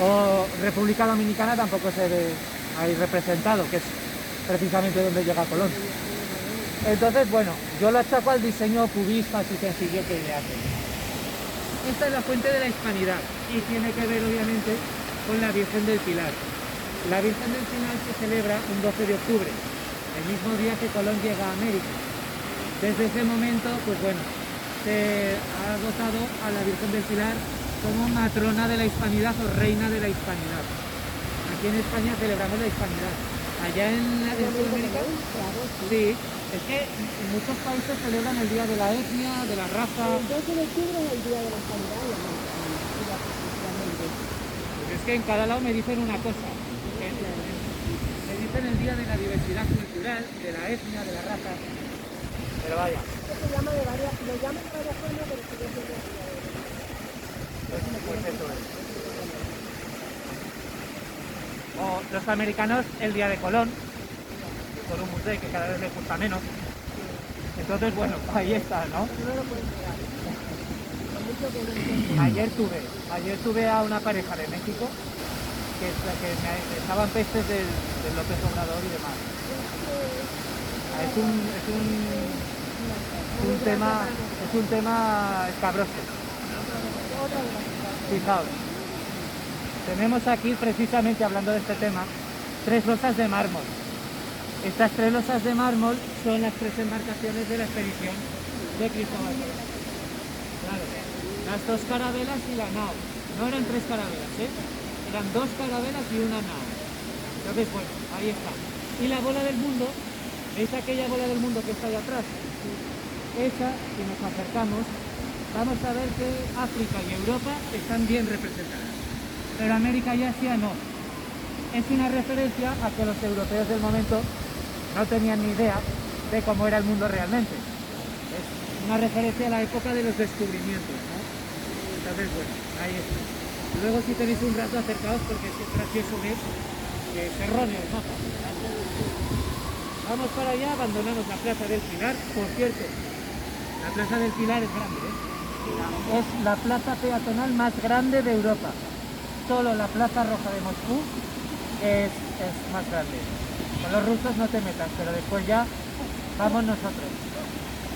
O República Dominicana tampoco se ve ahí representado, que es precisamente donde llega Colón. Entonces, bueno, yo lo achaco al diseño cubista así sencillo que le hacen. Esta es la fuente de la hispanidad y tiene que ver obviamente con la Virgen del Pilar. La Virgen del Pilar se celebra un 12 de octubre, el mismo día que Colón llega a América. Desde ese momento, pues bueno, se ha dotado a la Virgen del Pilar como matrona de la hispanidad o reina de la hispanidad. Aquí en España celebramos la hispanidad. Allá en Sudamérica, sí, es que en muchos países celebran el día de la etnia, de la raza. El 12 de octubre es el día de la hispanidad y la precisamente. Pues es que en cada lado me dicen una cosa. Me dicen el día de la diversidad cultural, de la etnia, de la raza. Pero vaya. Esto se llama de varias, lo llaman de varias formas, pero sigue siendo el día de Pues eso es. O los americanos el día de Colón, con un museo que cada vez les gusta menos. Entonces, bueno, ahí está, ¿no? no lo pueden negar. Por mucho que no entiendan. Ayer tuve a una pareja de México que me echaban pestes del López Obrador y demás. Es un tema escabroso. Fijaos, tenemos aquí precisamente hablando de este tema 3 losas de mármol. Estas 3 losas de mármol son las 3 embarcaciones de la expedición de Cristóbal Colón. Claro, las 2 carabelas y la nao. No eran 3 carabelas, eran 2 carabelas y una nao. Entonces, bueno, ahí está. Y la bola del mundo, ¿veis aquella bola del mundo que está ahí atrás? Esa, si nos acercamos, vamos a ver que África y Europa están bien representadas, pero América y Asia no. Es una referencia a que los europeos del momento no tenían ni idea de cómo era el mundo realmente. Es una referencia a la época de los descubrimientos, ¿no? Entonces, bueno, ahí está. Luego, si tenéis un rato, acercaos porque es gracioso ver que se erróneo el mapa. Vamos para allá, abandonamos la Plaza del Pilar. Por cierto, la Plaza del Pilar es grande, Es la plaza peatonal más grande de Europa. Solo la Plaza Roja de Moscú es más grande. Con los rusos no te metas, pero después ya vamos nosotros.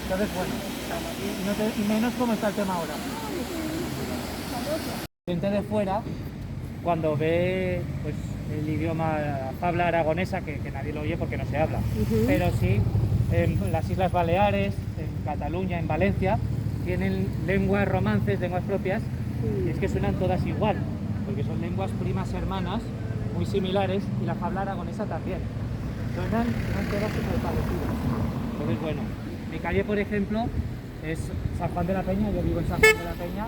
Entonces, bueno, y menos como está el tema ahora. Gente de fuera, cuando ve pues, el idioma, habla aragonesa, que nadie lo oye porque no se habla, pero sí en las Islas Baleares, en Cataluña, en Valencia, tienen lenguas romances, lenguas propias, y es que suenan todas igual, porque son lenguas primas hermanas, muy similares, y la habla aragonesa también. Suenan todas súper parecidas. Entonces, bueno, mi calle, por ejemplo, es San Juan de la Peña, yo vivo en San Juan de la Peña.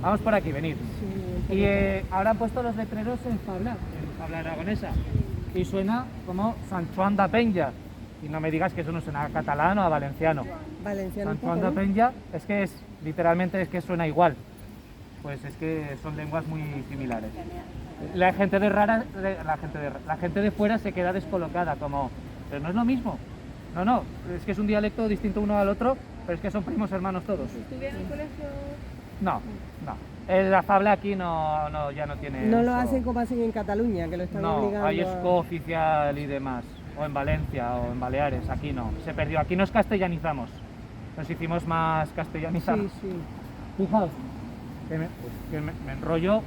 Vamos por aquí, venid. Y ahora han puesto los letreros en habla aragonesa, y suena como San Juan de Peña. Y no me digas que eso no suena a catalán o a valenciano. Valenciano. San Juan de Peña es que es, literalmente es que suena igual. Pues es que son lenguas muy similares. La gente de fuera se queda descolocada, como, pero no es lo mismo. No, es que es un dialecto distinto uno al otro, pero es que son primos hermanos todos. ¿Estuvieron en el colegio? No. La fabla aquí ya no tiene... No lo hacen como hacen en Cataluña, que lo están obligando. No, ahí es cooficial y demás. O en Valencia o en Baleares, aquí no. Se perdió. Aquí nos castellanizamos. Nos hicimos más castellanizados. Sí. Fijaos, que me enrollo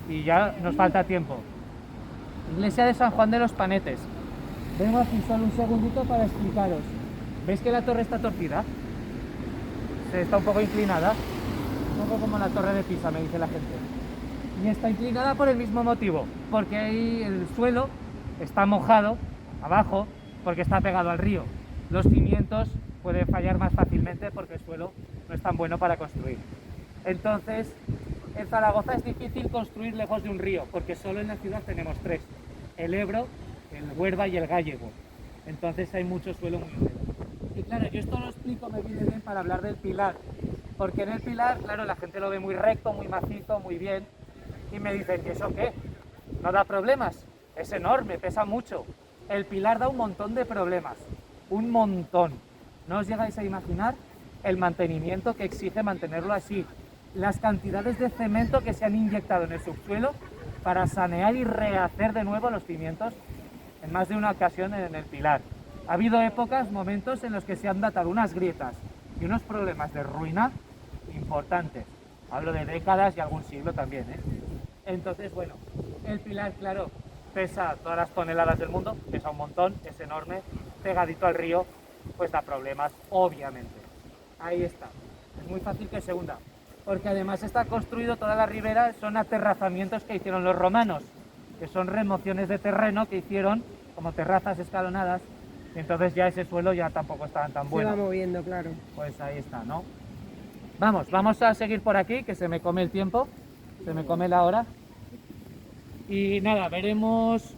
y ya nos falta tiempo. Iglesia de San Juan de los Panetes. Vengo aquí solo un segundito para explicaros. ¿Veis que la torre está torcida? Está un poco inclinada. Un poco como la torre de Pisa, me dice la gente. Y está inclinada por el mismo motivo, porque ahí el suelo está mojado abajo, porque está pegado al río. Los cimientos pueden fallar más fácilmente porque el suelo no es tan bueno para construir. Entonces, en Zaragoza es difícil construir lejos de un río, porque solo en la ciudad tenemos 3, el Ebro, el Huerva y el Gállego. Entonces hay mucho suelo muy húmedo. Y claro, yo esto lo explico, me viene bien para hablar del Pilar, porque en el Pilar, claro, la gente lo ve muy recto, muy macizo, muy bien, y me dicen, ¿y eso qué? ¿No da problemas? Es enorme, pesa mucho. El Pilar da un montón de problemas, un montón. No os llegáis a imaginar el mantenimiento que exige mantenerlo así, las cantidades de cemento que se han inyectado en el subsuelo para sanear y rehacer de nuevo los cimientos en más de una ocasión en el Pilar. Ha habido épocas, momentos en los que se han datado unas grietas y unos problemas de ruina importantes. Hablo de décadas y algún siglo también, Entonces, bueno, el Pilar, claro, pesa todas las toneladas del mundo, pesa un montón, es enorme, pegadito al río, pues da problemas, obviamente. Ahí está. Es muy fácil que se hunda. porque además está construido toda la ribera, son aterrazamientos que hicieron los romanos, que son remociones de terreno que hicieron como terrazas escalonadas, y entonces ya ese suelo ya tampoco estaba tan bueno. Se va moviendo, claro. Pues ahí está, ¿no? Vamos a seguir por aquí, que se me come el tiempo, se me come la hora. Y nada, veremos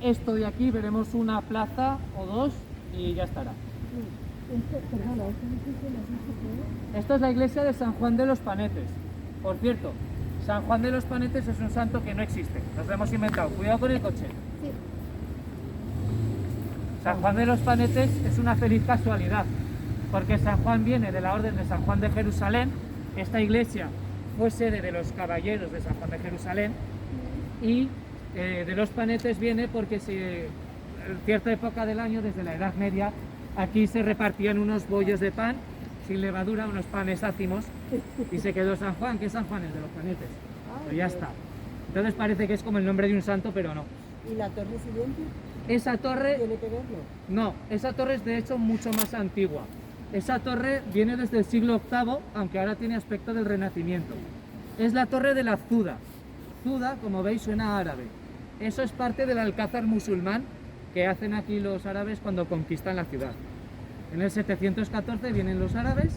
esto de aquí, veremos una plaza o dos y ya estará. Perdona, ¿este edificio me has dicho que es? Esto es la iglesia de San Juan de los Panetes. Por cierto, San Juan de los Panetes es un santo que no existe, nos lo hemos inventado. Cuidado con el coche. Sí. San Juan de los Panetes es una feliz casualidad, porque San Juan viene de la orden de San Juan de Jerusalén. Esta iglesia fue sede de los caballeros de San Juan de Jerusalén, y de los Panetes viene porque en cierta época del año, desde la Edad Media, aquí se repartían unos bollos de pan sin levadura, unos panes ácimos, y se quedó San Juan, que San Juan es de los Panetes. Pero ya está. Entonces parece que es como el nombre de un santo, pero no. ¿Y la torre siguiente? Esa torre, ¿Tiene que verlo? no, esa torre es de hecho mucho más antigua. Esa torre viene desde el siglo VIII, aunque ahora tiene aspecto del Renacimiento. Es la torre de la Zuda. Zuda, como veis, suena árabe. Eso es parte del alcázar musulmán que hacen aquí los árabes cuando conquistan la ciudad. En el 714 vienen los árabes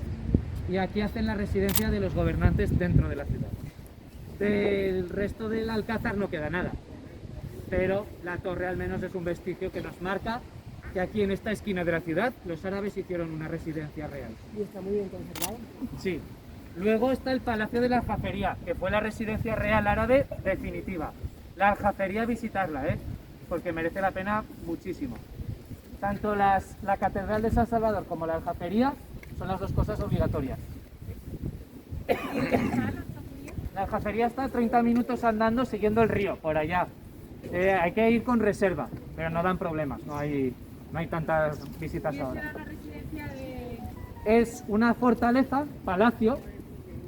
y aquí hacen la residencia de los gobernantes dentro de la ciudad. Del resto del alcázar no queda nada, pero la torre al menos es un vestigio que nos marca que aquí en esta esquina de la ciudad los árabes hicieron una residencia real. Y está muy bien conservado. Sí. Luego está el Palacio de la Aljafería, que fue la residencia real árabe definitiva. La Aljafería, visitarla, porque merece la pena muchísimo. Tanto la Catedral de San Salvador como la Aljafería son las dos cosas obligatorias. La Aljafería está a 30 minutos andando siguiendo el río, por allá. Hay que ir con reserva, pero no dan problemas, no hay tantas visitas ahora. ¿Y esa la residencia de...? Es una fortaleza, palacio,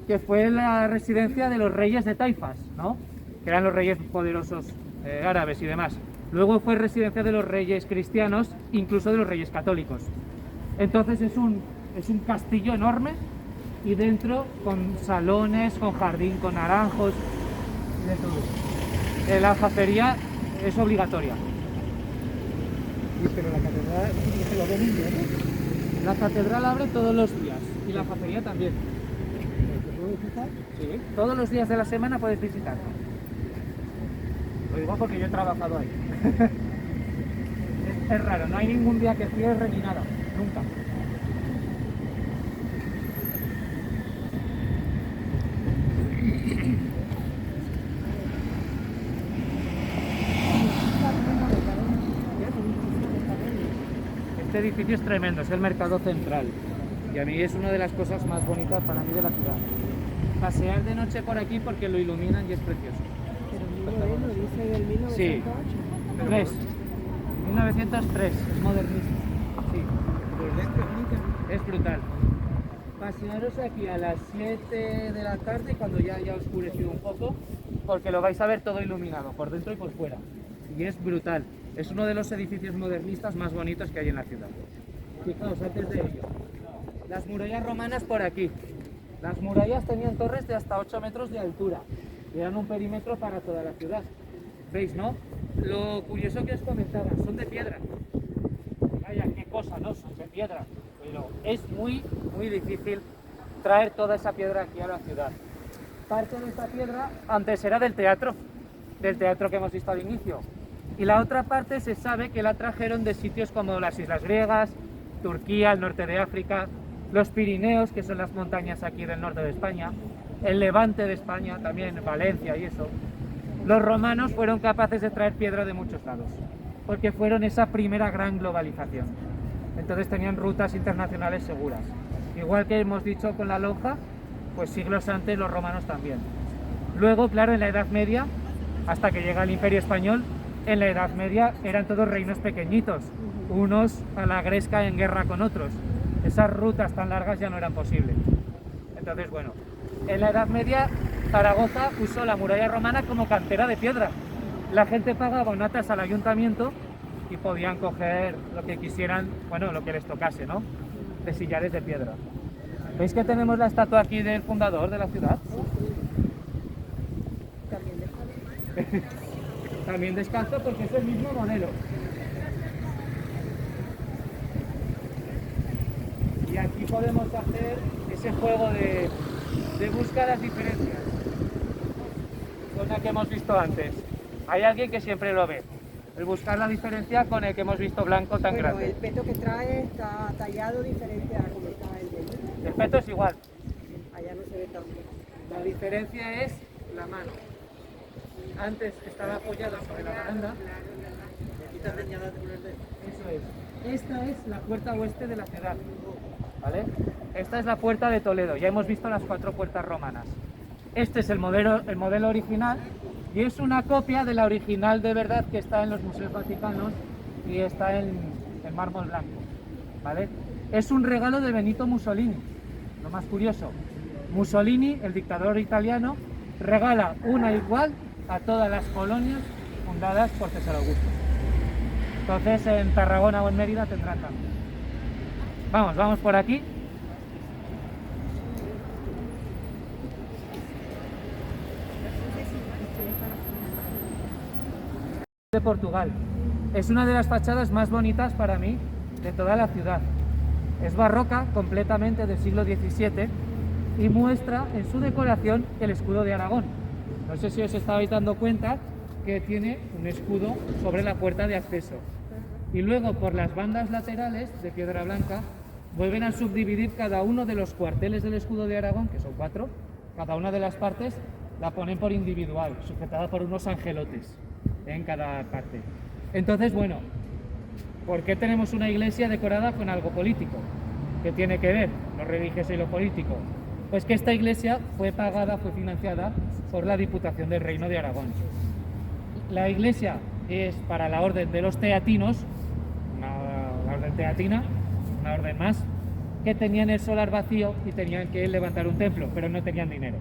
que fue la residencia de los reyes de Taifas, ¿no? Que eran los reyes poderosos árabes y demás. Luego fue residencia de los reyes cristianos, incluso de los reyes católicos. Entonces es un castillo enorme y dentro con salones, con jardín, con naranjos y de todo. La aljafería es obligatoria. Pero la catedral es los domingos, ¿no? La catedral abre todos los días y la aljafería también. ¿Se puede visitar? Sí, todos los días de la semana puedes visitarlo. Lo digo porque yo he trabajado ahí. Es raro, no hay ningún día que cierre ni nada, nunca. Este edificio es tremendo, es el mercado central y a mí es una de las cosas más bonitas para mí de la ciudad. Pasear de noche por aquí porque lo iluminan y es precioso. Pero muy bueno, dice del 1908. Sí, 1903, es modernista. Sí, Por dentro es bonita. es brutal. Pasearos aquí a las 7 de la tarde cuando ya haya oscurecido un poco, porque lo vais a ver todo iluminado, por dentro y por fuera. Y es brutal. Es uno de los edificios modernistas más bonitos que hay en la ciudad. Fijaos, antes de ello, las murallas romanas por aquí. Las murallas tenían torres de hasta 8 metros de altura. Y eran un perímetro para toda la ciudad. ¿Veis, no? Lo curioso que os comentaba, son de piedra. Vaya, qué cosa, ¿no? Son de piedra. Pero es muy difícil traer toda esa piedra aquí a la ciudad. Parte de esta piedra antes era del teatro que hemos visto al inicio. Y la otra parte se sabe que la trajeron de sitios como las Islas Griegas, Turquía, el norte de África, los Pirineos, que son las montañas aquí del norte de España, el levante de España, también Valencia y eso. Los romanos fueron capaces de traer piedra de muchos lados, porque fueron esa primera gran globalización. Entonces tenían rutas internacionales seguras. Igual que hemos dicho con la lonja, pues siglos antes los romanos también. Luego, claro, en la Edad Media, hasta que llega el Imperio Español, en la Edad Media eran todos reinos pequeñitos, unos a la gresca en guerra con otros. Esas rutas tan largas ya no eran posibles. Entonces, bueno, en la Edad Media Zaragoza usó la muralla romana como cantera de piedra. La gente pagaba natas al ayuntamiento y podían coger lo que quisieran, bueno, lo que les tocase, ¿no? De sillares de piedra. ¿Veis que tenemos la estatua aquí del fundador de la ciudad? También de También descalzo porque es el mismo modelo. Y aquí podemos hacer ese juego de buscar las diferencias, cosa que hemos visto antes. Hay alguien que siempre lo ve, el buscar la diferencia con el que hemos visto blanco tan Bueno, grande. el peto que trae está tallado diferente a como está el de allí. El peto es igual, Allá no se ve tanto. la diferencia es la mano. Antes estaba apoyada sobre la baranda. Eso es. Esta es la puerta oeste de la ciudad, ¿vale? Esta es la puerta de Toledo. Ya hemos visto las 4 puertas romanas. Este es el modelo original y es una copia de la original de verdad que está en los museos vaticanos y está en mármol blanco, ¿vale? Es un regalo de Benito Mussolini. Lo más curioso, Mussolini, el dictador italiano, regala una igual a todas las colonias fundadas por César Augusto. Entonces en Tarragona o en Mérida tendrán también. Vamos por aquí. De Portugal. Es una de las fachadas más bonitas para mí de toda la ciudad. Es barroca, completamente del siglo XVII y muestra en su decoración el escudo de Aragón. No sé si os estabais dando cuenta que tiene un escudo sobre la puerta de acceso. Y luego por las bandas laterales de piedra blanca vuelven a subdividir cada uno de los cuarteles del escudo de Aragón, que son 4, cada una de las partes la ponen por individual, sujetada por unos angelotes en cada parte. Entonces, bueno, ¿por qué tenemos una iglesia decorada con algo político? ¿Qué tiene que ver lo religioso y lo político? Pues que esta iglesia fue pagada, fue financiada por la Diputación del Reino de Aragón. La iglesia es para la orden de los teatinos, la orden teatina, una orden más, que tenían el solar vacío y tenían que levantar un templo, pero no tenían dinero.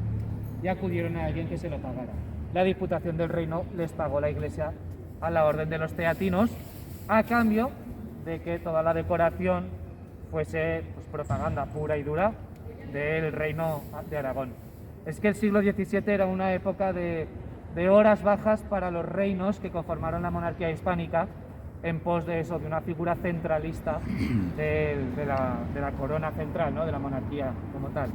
Y acudieron a alguien que se lo pagara. La Diputación del Reino les pagó la iglesia a la orden de los teatinos, a cambio de que toda la decoración fuese pues, propaganda pura y dura del Reino de Aragón. Es que el siglo XVII era una época de horas bajas para los reinos que conformaron la monarquía hispánica en pos de eso, de una figura centralista de la corona central, ¿no? De la monarquía como tal.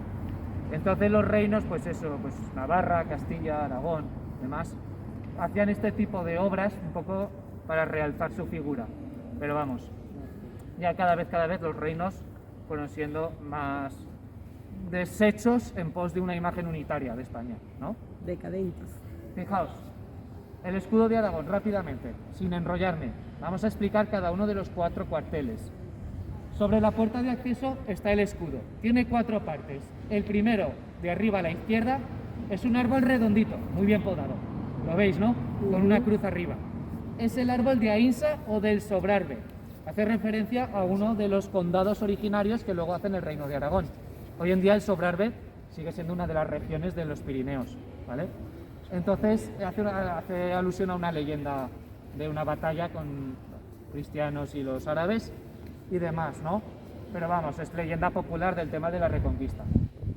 Entonces los reinos, pues eso, pues Navarra, Castilla, Aragón, demás, hacían este tipo de obras un poco para realzar su figura. Pero vamos, ya cada vez los reinos fueron siendo más deshechos en pos de una imagen unitaria de España, ¿no? Decadentes. Fijaos, el escudo de Aragón, rápidamente, sin enrollarme, vamos a explicar cada uno de los 4 cuarteles. Sobre la puerta de acceso está el escudo, tiene 4 partes. El primero, de arriba a la izquierda, es un árbol redondito, muy bien podado, lo veis, ¿no? Con una cruz arriba. Es el árbol de Aínsa o del Sobrarbe, hace referencia a uno de los condados originarios que luego hacen el Reino de Aragón. Hoy en día el Sobrarbe sigue siendo una de las regiones de los Pirineos, ¿vale? Entonces hace alusión a una leyenda de una batalla con los cristianos y los árabes y demás, ¿no? Pero vamos, es leyenda popular del tema de la Reconquista.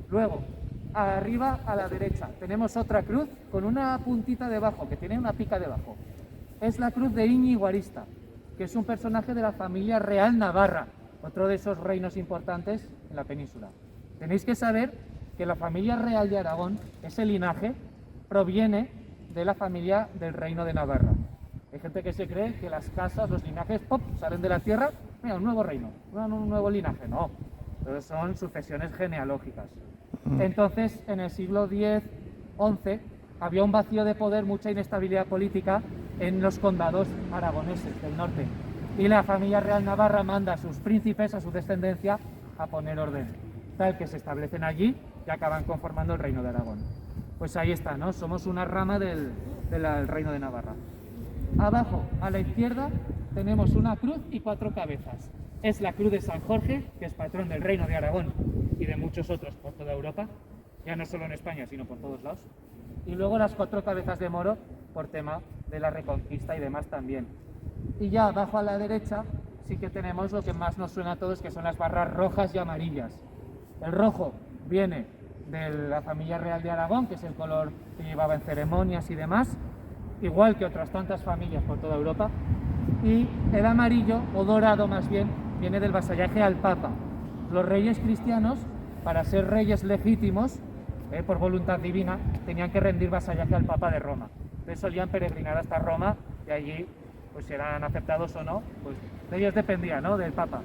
Luego, arriba a la derecha, tenemos otra cruz con una puntita debajo, que tiene una pica debajo. Es la cruz de Íñigo Arista, que es un personaje de la familia real navarra, otro de esos reinos importantes en la península. Tenéis que saber que la familia real de Aragón, ese linaje, proviene de la familia del Reino de Navarra. Hay gente que se cree que las casas, los linajes, ¡pop!, salen de la tierra, mira, un nuevo reino, un nuevo linaje. No, pero son sucesiones genealógicas. Entonces, en el siglo X-XI, había un vacío de poder, mucha inestabilidad política en los condados aragoneses del norte. Y la familia real navarra manda a sus príncipes, a su descendencia, a poner orden, tal que se establecen allí y acaban conformando el Reino de Aragón. Pues ahí está, ¿no? Somos una rama del Reino de Navarra. Abajo, a la izquierda, tenemos una cruz y 4 cabezas. Es la cruz de San Jorge, que es patrón del Reino de Aragón y de muchos otros por toda Europa, ya no solo en España, sino por todos lados. Y luego las 4 cabezas de moro, por tema de la Reconquista y demás también. Y ya abajo a la derecha sí que tenemos lo que más nos suena a todos, que son las barras rojas y amarillas. El rojo viene de la familia real de Aragón, que es el color que llevaba en ceremonias y demás, igual que otras tantas familias por toda Europa. Y el amarillo, o dorado más bien, viene del vasallaje al Papa. Los reyes cristianos, para ser reyes legítimos, por voluntad divina, tenían que rendir vasallaje al Papa de Roma. Entonces solían peregrinar hasta Roma y allí, pues si eran aceptados o no, pues de ellos dependía, ¿no?, del Papa.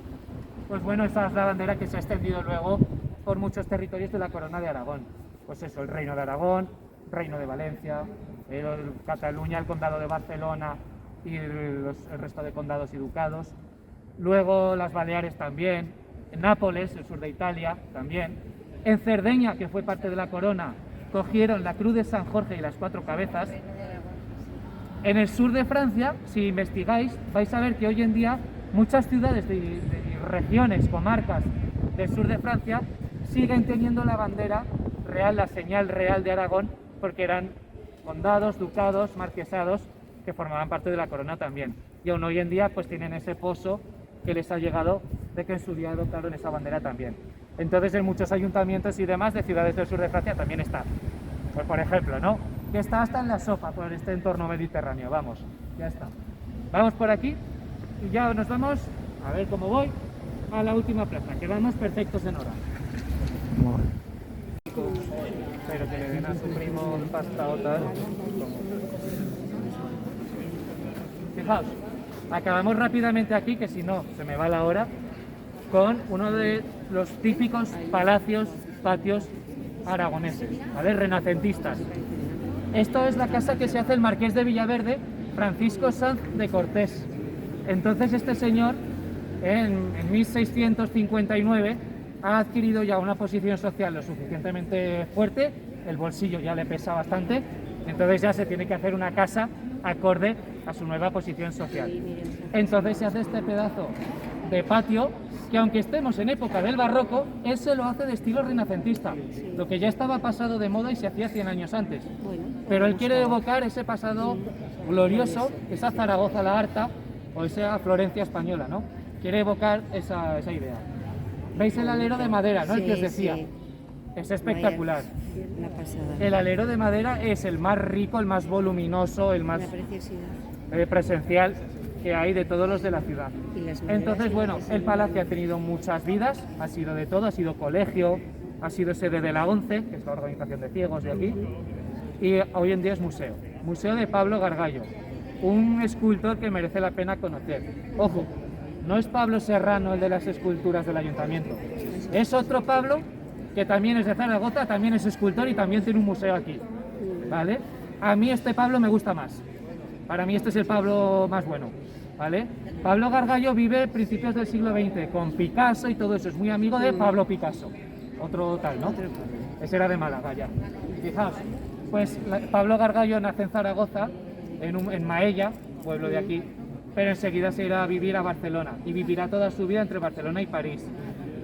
Pues bueno, esa es la bandera que se ha extendido luego por muchos territorios de la Corona de Aragón. Pues eso, el Reino de Aragón, Reino de Valencia, Cataluña, el Condado de Barcelona y el resto de condados y ducados. Luego las Baleares también, en Nápoles, el sur de Italia también. En Cerdeña, que fue parte de la corona, cogieron la cruz de San Jorge y las 4 cabezas. En el sur de Francia, si investigáis, vais a ver que hoy en día muchas ciudades de regiones, comarcas del sur de Francia siguen teniendo la bandera real, la señal real de Aragón, porque eran condados, ducados, marquesados que formaban parte de la corona también. Y aún hoy en día pues tienen ese pozo que les ha llegado de que en su día adoptaron esa bandera también. Entonces en muchos ayuntamientos y demás de ciudades del sur de Francia también está. Pues por ejemplo, ¿no?, que está hasta en la sopa por este entorno mediterráneo. Vamos, ya está. Vamos por aquí y ya nos vamos, a ver cómo voy, a la última plaza, que vamos perfectos en hora. Espero que le den a su primo pasta o tal. Fijaos, acabamos rápidamente aquí, que si no se me va la hora, con uno de los típicos palacios, patios aragoneses, ¿vale?, renacentistas. Esto es la casa que se hace el marqués de Villaverde, Francisco Sanz de Cortés. Entonces este señor, en 1659, ha adquirido ya una posición social lo suficientemente fuerte, el bolsillo ya le pesa bastante, entonces ya se tiene que hacer una casa acorde a su nueva posición social. Entonces se hace este pedazo de patio, que aunque estemos en época del barroco, él se lo hace de estilo renacentista, lo que ya estaba pasado de moda y se hacía 100 años antes. Pero él quiere evocar ese pasado glorioso, esa Zaragoza la Harta o esa Florencia española, ¿no? Quiere evocar esa idea. ¿Veis el alero de madera, no?, el que os decía. Sí. Es espectacular. El alero de madera es el más rico, el más voluminoso, el más presencial que hay de todos los de la ciudad. Entonces, bueno, el palacio ha tenido muchas vidas, ha sido de todo, ha sido colegio, ha sido sede de la ONCE, que es la organización de ciegos de aquí, y hoy en día es museo. Museo de Pablo Gargallo, un escultor que merece la pena conocer. Ojo, no es Pablo Serrano el de las esculturas del ayuntamiento, es otro Pablo que también es de Zaragoza, también es escultor y también tiene un museo aquí, ¿vale? A mí este Pablo me gusta más, para mí este es el Pablo más bueno, ¿vale? Pablo Gargallo vive principios del siglo XX con Picasso y todo eso, es muy amigo de Pablo Picasso, otro tal, ¿no? Ese era de Málaga ya. Fijaos, pues Pablo Gargallo nace en Zaragoza, en Maella, pueblo de aquí, pero enseguida se irá a vivir a Barcelona y vivirá toda su vida entre Barcelona y París.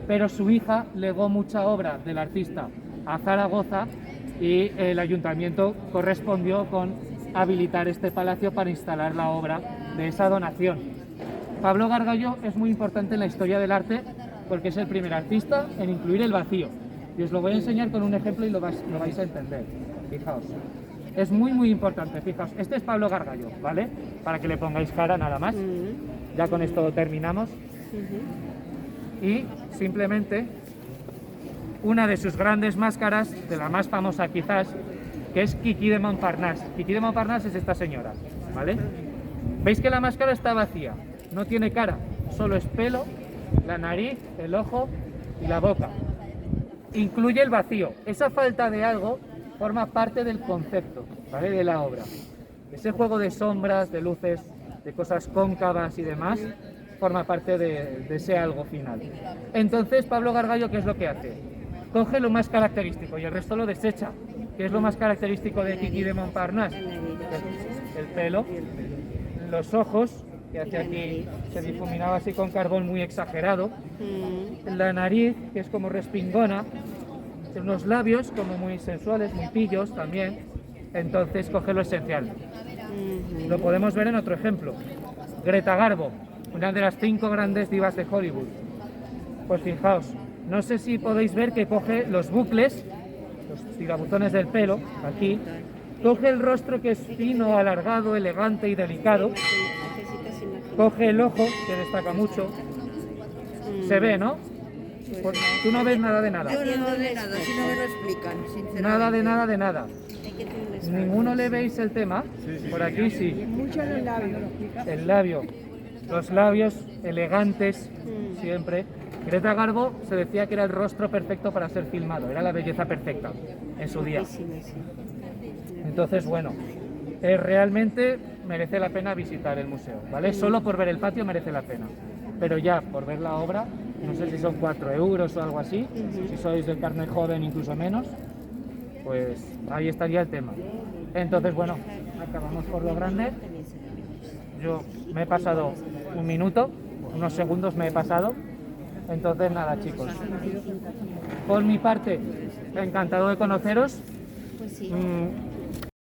Pero su hija legó mucha obra del artista a Zaragoza y el ayuntamiento correspondió con habilitar este palacio para instalar la obra de esa donación. Pablo Gargallo es muy importante en la historia del arte porque es el primer artista en incluir el vacío. Y os lo voy a enseñar con un ejemplo y lo vais a entender. Fijaos. Es muy importante, fijaos. Este es Pablo Gargallo, ¿vale? Para que le pongáis cara nada más. Ya con esto terminamos. Y simplemente una de sus grandes máscaras, de la más famosa quizás, que es Quiquí de Montparnasse. Quiquí de Montparnasse es esta señora, ¿vale? ¿Veis que la máscara está vacía? No tiene cara, solo es pelo, la nariz, el ojo y la boca. Incluye el vacío. Esa falta de algo forma parte del concepto, ¿vale?, de la obra. Ese juego de sombras, de luces, de cosas cóncavas y demás, forma parte de ese algo final. Entonces, Pablo Gargallo, ¿qué es lo que hace? Coge lo más característico y el resto lo desecha. ¿Qué es lo más característico de Quiquí de Montparnasse? El pelo, los ojos, que hacia aquí se difuminaba así con carbón muy exagerado, la nariz, que es como respingona, unos labios como muy sensuales, muy pillos también. Entonces coge lo esencial. Lo podemos ver en otro ejemplo. Greta Garbo, una de las 5 grandes divas de Hollywood. Pues fijaos, No sé si podéis ver que coge los bucles, los tirabuzones del pelo, aquí. Coge el rostro que es fino, alargado, elegante y delicado. Coge el ojo, que destaca mucho. Se ve, ¿no? Pues tú no ves nada de nada. Yo no de nada, si no me lo explican, sinceramente. Nada de nada de nada. ¿Ninguno le veis el tema? Por aquí sí. Mucho en el labio. El labio. Los labios elegantes, siempre. Greta Garbo se decía que era el rostro perfecto para ser filmado. Era la belleza perfecta en su día. Entonces, bueno, realmente merece la pena visitar el museo, ¿vale? Solo por ver el patio merece la pena. Pero ya, por ver la obra, no sé si son 4 euros o algo así, si sois del carnet joven incluso menos, pues ahí estaría el tema. Entonces, bueno, acabamos por lo grande. Yo me he pasado un minuto, unos segundos me he pasado. Entonces, nada, chicos. Por mi parte, encantado de conoceros.